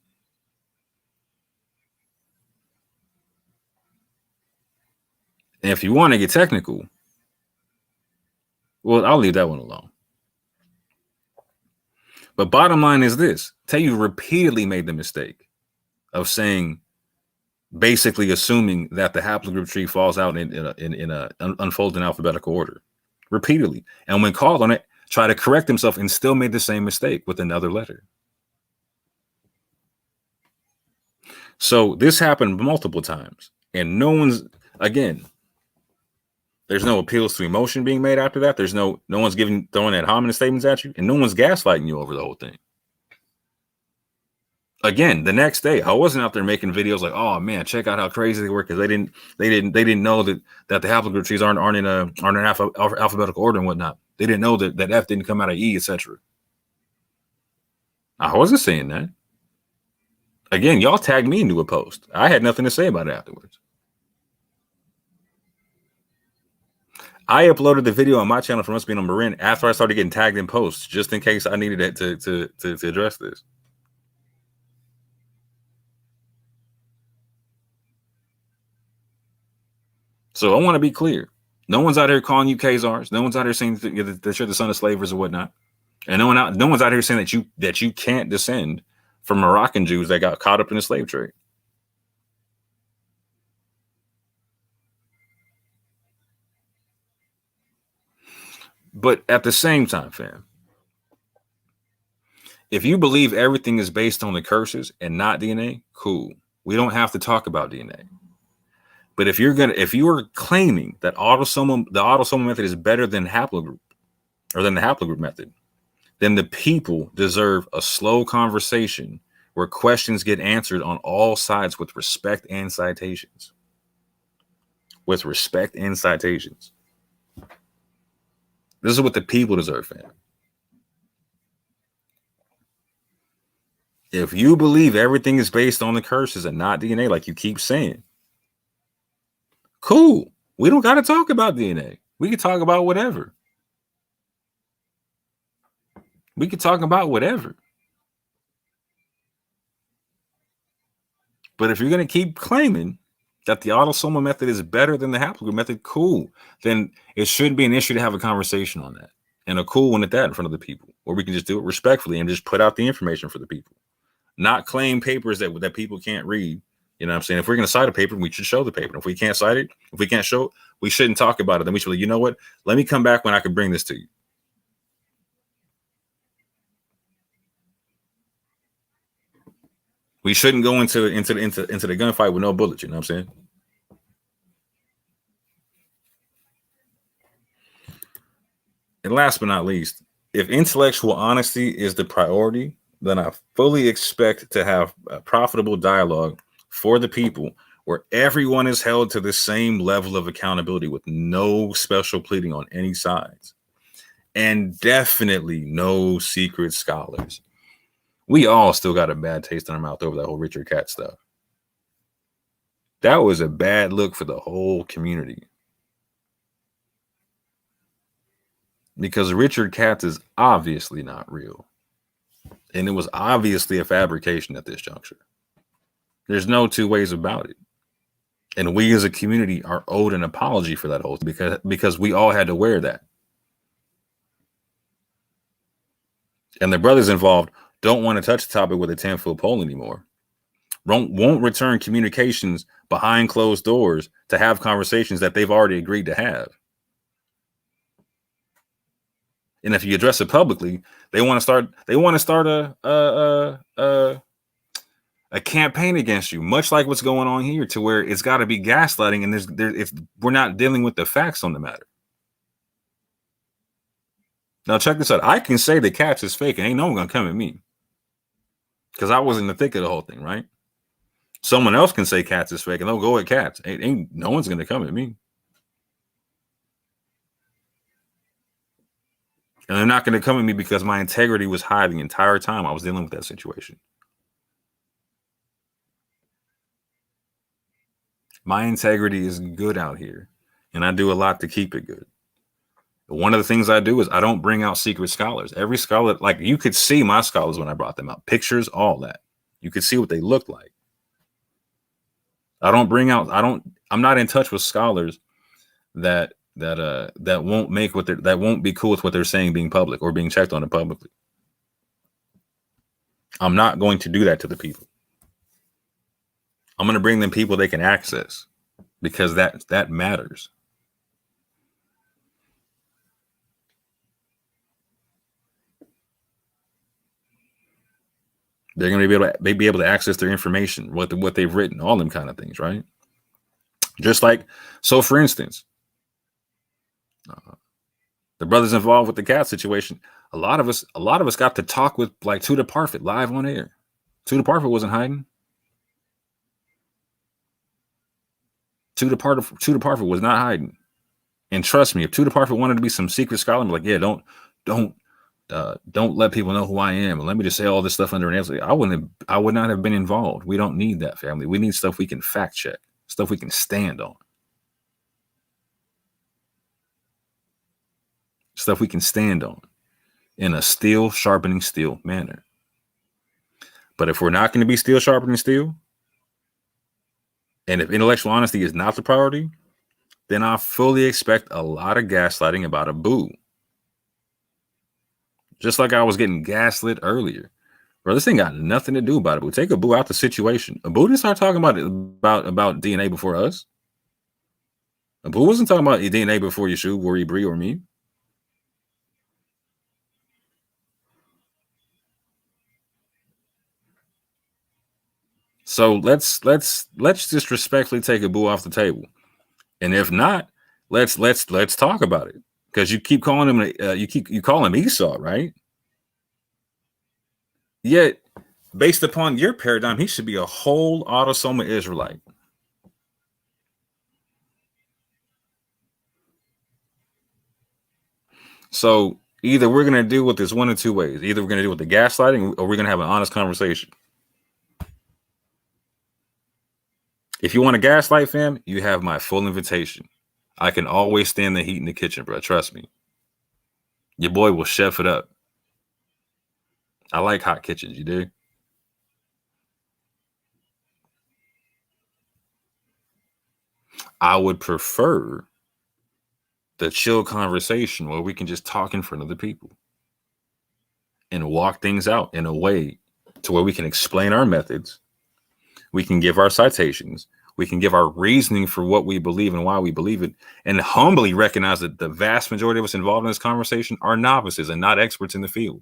And if you want to get technical, well, I'll leave that one alone. But bottom line is this. Tell you repeatedly made the mistake of saying, basically assuming that the haplogroup tree falls out in a unfolding alphabetical order. Repeatedly. And when called on it, try to correct himself and still made the same mistake with another letter. So this happened multiple times. And no one's, again, there's no appeals to emotion being made after that. There's no one's throwing ad hominem statements at you, and no one's gaslighting you over the whole thing. Again, the next day, I wasn't out there making videos like, "Oh man, check out how crazy they were," because they didn't know that the haplogroup trees aren't in alphabetical order and whatnot. They didn't know that F didn't come out of E, etc. I wasn't saying that. Again, y'all tagged me into a post. I had nothing to say about it afterwards. I uploaded the video on my channel from us being on Marin after I started getting tagged in posts, just in case I needed it to address this. So I want to be clear. No one's out here calling you Khazars. No one's out here saying that you're the son of slavers or whatnot. And no one's out here saying that you can't descend from Moroccan Jews that got caught up in the slave trade. But at the same time, fam, if you believe everything is based on the curses and not DNA, cool. We don't have to talk about DNA. But if you are claiming that the autosomal method is better than haplogroup or than the haplogroup method, then the people deserve a slow conversation where questions get answered on all sides with respect and citations. With respect and citations. This is what the people deserve, fam. If you believe everything is based on the curses and not DNA, like you keep saying, cool. We don't got to talk about DNA. We can talk about whatever. We can talk about whatever. But if you're going to keep claiming that the autosomal method is better than the haplogroup method, cool. Then it shouldn't be an issue to have a conversation on that. And a cool one at that in front of the people. Or we can just do it respectfully and just put out the information for the people. Not claim papers that people can't read. You know what I'm saying? If we're going to cite a paper, we should show the paper. If we can't cite it, if we can't show it, we shouldn't talk about it. Then we should be like, you know what? Let me come back when I can bring this to you. We shouldn't go into the gunfight with no bullets. You know what I'm saying? And last but not least, if intellectual honesty is the priority, then I fully expect to have a profitable dialogue for the people where everyone is held to the same level of accountability with no special pleading on any sides, and definitely no secret scholars. We all still got a bad taste in our mouth over that whole Richard Katz stuff. That was a bad look for the whole community. Because Richard Katz is obviously not real. And it was obviously a fabrication at this juncture. There's no two ways about it. And we as a community are owed an apology for that whole thing because we all had to wear that. And the brothers involved don't want to touch the topic with a 10-foot pole anymore. Won't return communications behind closed doors to have conversations that they've already agreed to have. And if you address it publicly, they want to start a campaign against you, much like what's going on here, to where it's got to be gaslighting, and we're not dealing with the facts on the matter. Now check this out. I can say that Katz is fake, and ain't no one gonna come at me because I was in the thick of the whole thing, right? Someone else can say Katz is fake, and they'll go at Katz. Ain't no one's gonna come at me, and they're not gonna come at me because my integrity was high the entire time I was dealing with that situation. My integrity is good out here, and I do a lot to keep it good. One of the things I do is I don't bring out secret scholars. Every scholar, like you could see my scholars when I brought them out, pictures, all that. You could see what they look like. I'm not in touch with scholars that won't be cool with what they're saying being public or being checked on it publicly. I'm not going to do that to the people. I'm going to bring them people they can access because that matters. They're going to be able to access their information, what they've written, all them kind of things, right? Just like, so for instance, the brothers involved with the cat situation, a lot of us got to talk with like Tudor Parfit live on air. Tudor Parfit wasn't hiding. Tudor Parfit was not hiding. And trust me, if Tudor Parfit wanted to be some secret scholar, I'm like, yeah, don't let people know who I am, and let me just say all this stuff under an answer. I would not have been involved. We don't need that, family. We need stuff we can fact check, stuff we can stand on, stuff we can stand on in a steel sharpening steel manner. But if we're not going to be steel sharpening steel, and if intellectual honesty is not the priority, then I fully expect a lot of gaslighting about a boo. Just like I was getting gaslit earlier. Bro, this ain't got nothing to do about it. But take a boo out the situation. A boo didn't start talking about DNA before us. A boo wasn't talking about DNA before Yeshua or Ibri or me. So let's just respectfully take a boo off the table. And if not, let's talk about it. Because you keep calling him you call him Esau, right? Yet, based upon your paradigm, he should be a whole autosomal Israelite. So either we're going to deal with this one of two ways. Either we're going to deal with the gaslighting or we're going to have an honest conversation. If you want to gaslight, fam, you have my full invitation. I can always stand the heat in the kitchen, bro. Trust me. Your boy will chef it up. I like hot kitchens, you do? I would prefer the chill conversation where we can just talk in front of the people and walk things out in a way to where we can explain our methods. We can give our citations. We can give our reasoning for what we believe and why we believe it, and humbly recognize that the vast majority of us involved in this conversation are novices and not experts in the field.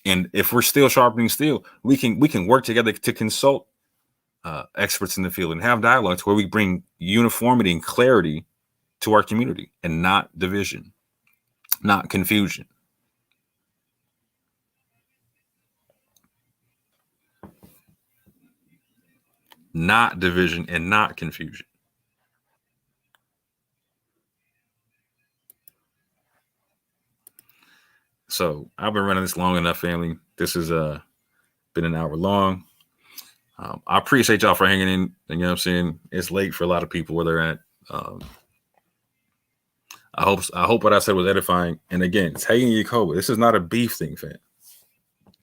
And if we're still sharpening steel, we can work together to consult experts in the field and have dialogues where we bring uniformity and clarity to our community and not division, not confusion. not division, and not confusion. So I've been running this long enough, family. This has been an hour long. I appreciate y'all for hanging in. You know what I'm saying? It's late for a lot of people where they're at. I hope what I said was edifying. And again, taking your COVID. This is not a beef thing, fam.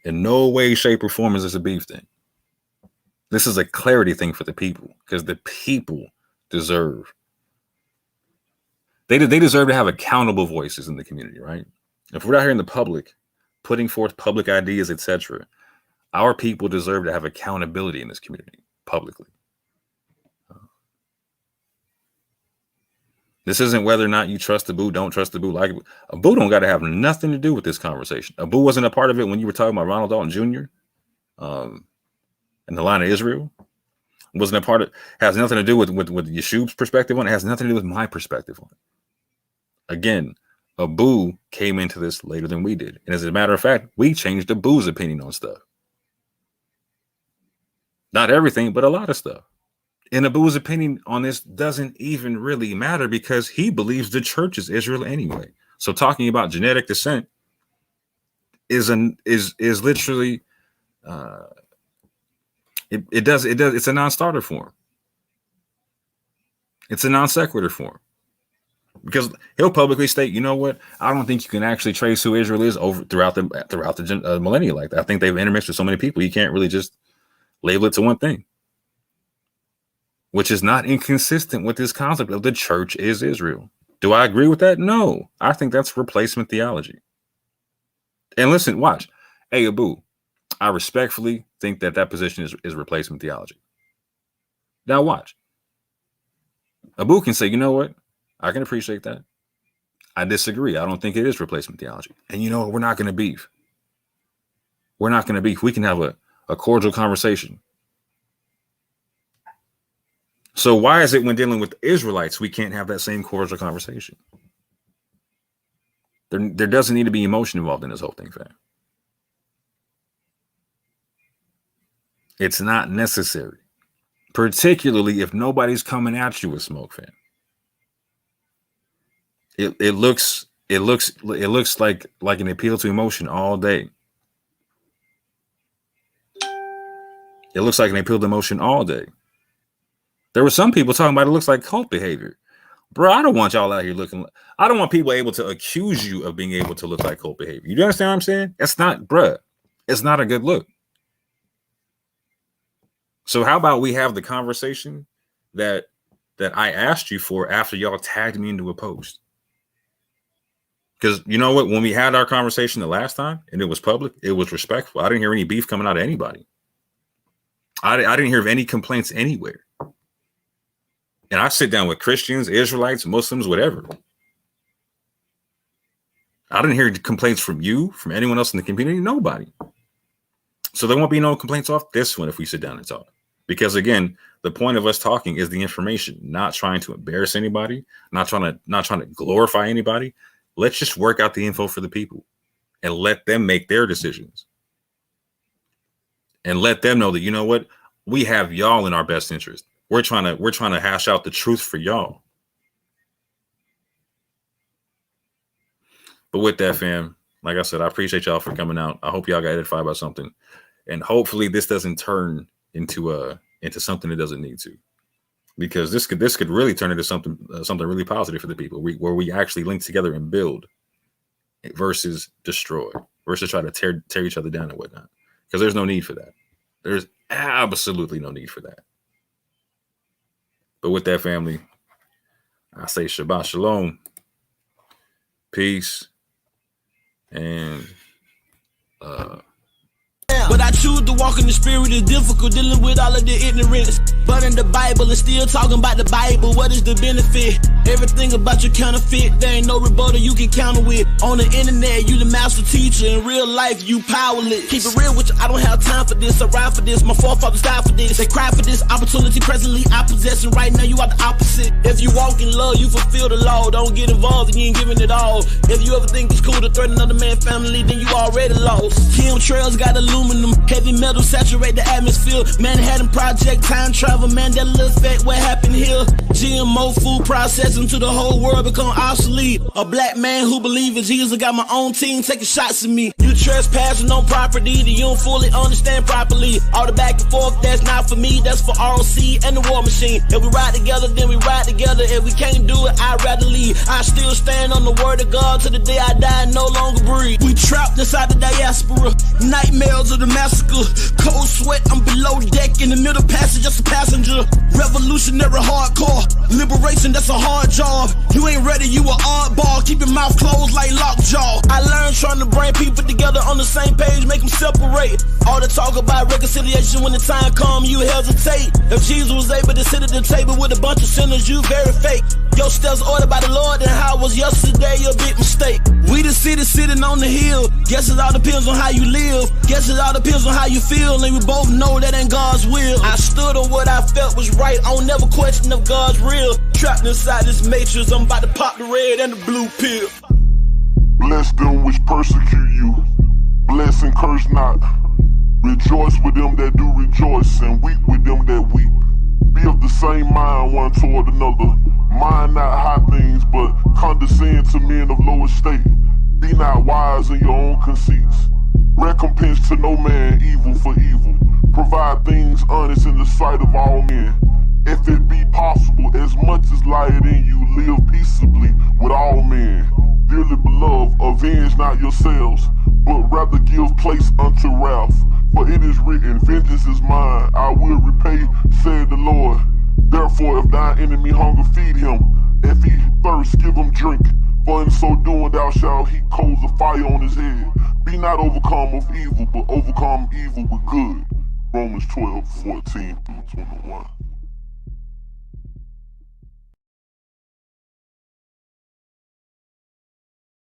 In no way, shape, or form is this a beef thing. This is a clarity thing for the people, because the people deserve. They deserve to have accountable voices in the community, right? If we're out here in the public, putting forth public ideas, etc., our people deserve to have accountability in this community publicly. This isn't whether or not you trust Abu, don't trust Abu. Like, Abu don't got to have nothing to do with this conversation. Abu wasn't a part of it when you were talking about Ronald Dalton Jr. And the line of Israel. Wasn't a part of. Has nothing to do with Yeshub's perspective on it. Has nothing to do with my perspective on it. Again, Abu came into this later than we did, and as a matter of fact, we changed Abu's opinion on stuff. Not everything, but a lot of stuff. And Abu's opinion on this doesn't even really matter, because he believes the church is Israel anyway. So talking about genetic descent is literally it's a non-starter form. It's a non sequitur form, because he'll publicly state, you know what? I don't think you can actually trace who Israel is over throughout the millennia like that. I think they've intermixed with so many people. You can't really just label it to one thing, which is not inconsistent with this concept of the church is Israel. Do I agree with that? No, I think that's replacement theology. And listen, watch. Hey, Abu, I respectfully think that position is replacement theology. Now watch. Abu can say, you know what? I can appreciate that. I disagree. I don't think it is replacement theology. And you know what? We're not going to beef. We're not going to beef. We can have a cordial conversation. So why is it when dealing with Israelites, we can't have that same cordial conversation? There doesn't need to be emotion involved in this whole thing, fam. It's not necessary, particularly if nobody's coming at you with smoke, fam. It looks like an appeal to emotion all day. It looks like an appeal to emotion all day. There were some people talking about it looks like cult behavior. Bro, I don't want y'all out here looking. I don't want people able to accuse you of being able to look like cult behavior. You understand what I'm saying? It's not, bruh. It's not a good look. So how about we have the conversation that I asked you for after y'all tagged me into a post? Because you know what? When we had our conversation the last time and it was public, it was respectful. I didn't hear any beef coming out of anybody. I didn't hear of any complaints anywhere. And I sit down with Christians, Israelites, Muslims, whatever. I didn't hear complaints from you, from anyone else in the community, nobody. So there won't be no complaints off this one if we sit down and talk. Because again, the point of us talking is the information, not trying to embarrass anybody, not trying to glorify anybody. Let's just work out the info for the people and let them make their decisions. And let them know that, you know what, we have y'all in our best interest. We're trying to hash out the truth for y'all. But with that, fam, like I said, I appreciate y'all for coming out. I hope y'all got edified by something, and hopefully this doesn't turn into something it doesn't need to, because this could really turn into something really positive for the people, where we actually link together and build versus destroy, versus try to tear each other down and whatnot. Because there's no need for that. There's absolutely no need for that. But with that, family, I say Shabbat Shalom, peace, and But I choose to walk in the spirit. Is difficult dealing with all of the ignorance. But in the Bible and still talking about the Bible, what is the benefit? Everything about you counterfeit. There ain't no rebuttal you can counter with. On the internet, you the master teacher. In real life, you powerless. Keep it real with you, I don't have time for this. I ride for this, my forefathers died for this. They cry for this opportunity presently I possess, and right now you are the opposite. If you walk in love, you fulfill the law. Don't get involved and you ain't giving it all. If you ever think it's cool to threaten another man's family, then you already lost. Chemtrails got aluminum. Heavy metal saturate the atmosphere. Manhattan Project, time travel, Mandela effect, what happened here? GMO food processing to the whole world become obsolete. A black man who believes in Jesus got my own team taking shots at me. You trespassing on property that you don't fully understand properly. All the back and forth, that's not for me, that's for ROC and the War Machine. If we ride together, then we ride together. If we can't do it, I'd rather leave. I still stand on the word of God till the day I die and no longer breathe. We trapped inside the diaspora, nightmares of the massacre. Cold sweat, I'm below deck, in the middle passage, just a passenger. Revolutionary hardcore, liberation, that's a hard job. You ain't ready, you a oddball, keep your mouth closed like lockjaw. I learned trying to bring people together on the same page, make them separate. All the talk about reconciliation, when the time come, you hesitate. If Jesus was able to sit at the table with a bunch of sinners, you very fake. Your steps ordered by the Lord, and how it was yesterday, your big mistake. We the city sitting on the hill. Guess it all depends on how you live. Guess it all depends on how you feel, and we both know that ain't God's will. I stood on what I felt was right. I don't never question if God's real. Trapped inside this matrix, I'm about to pop the red and the blue pill. Bless them which persecute you. Bless and curse not. Rejoice with them that do rejoice, and weep with them that weep. Be of the same mind one toward another. Mind not high things, but condescend to men of low estate. Be not wise in your own conceits. Recompense to no man evil for evil. Provide things honest in the sight of all men. If it be possible, as much as lieth in you, live peaceably with all men. Dearly beloved, avenge not yourselves, but rather give place unto wrath. For it is written, vengeance is mine, I will repay, said the Lord. Therefore, if thine enemy hunger, feed him. If he thirst, give him drink. For in so doing thou shalt heap coals of fire on his head. Be not overcome of evil, but overcome evil with good. Romans 12:14-21.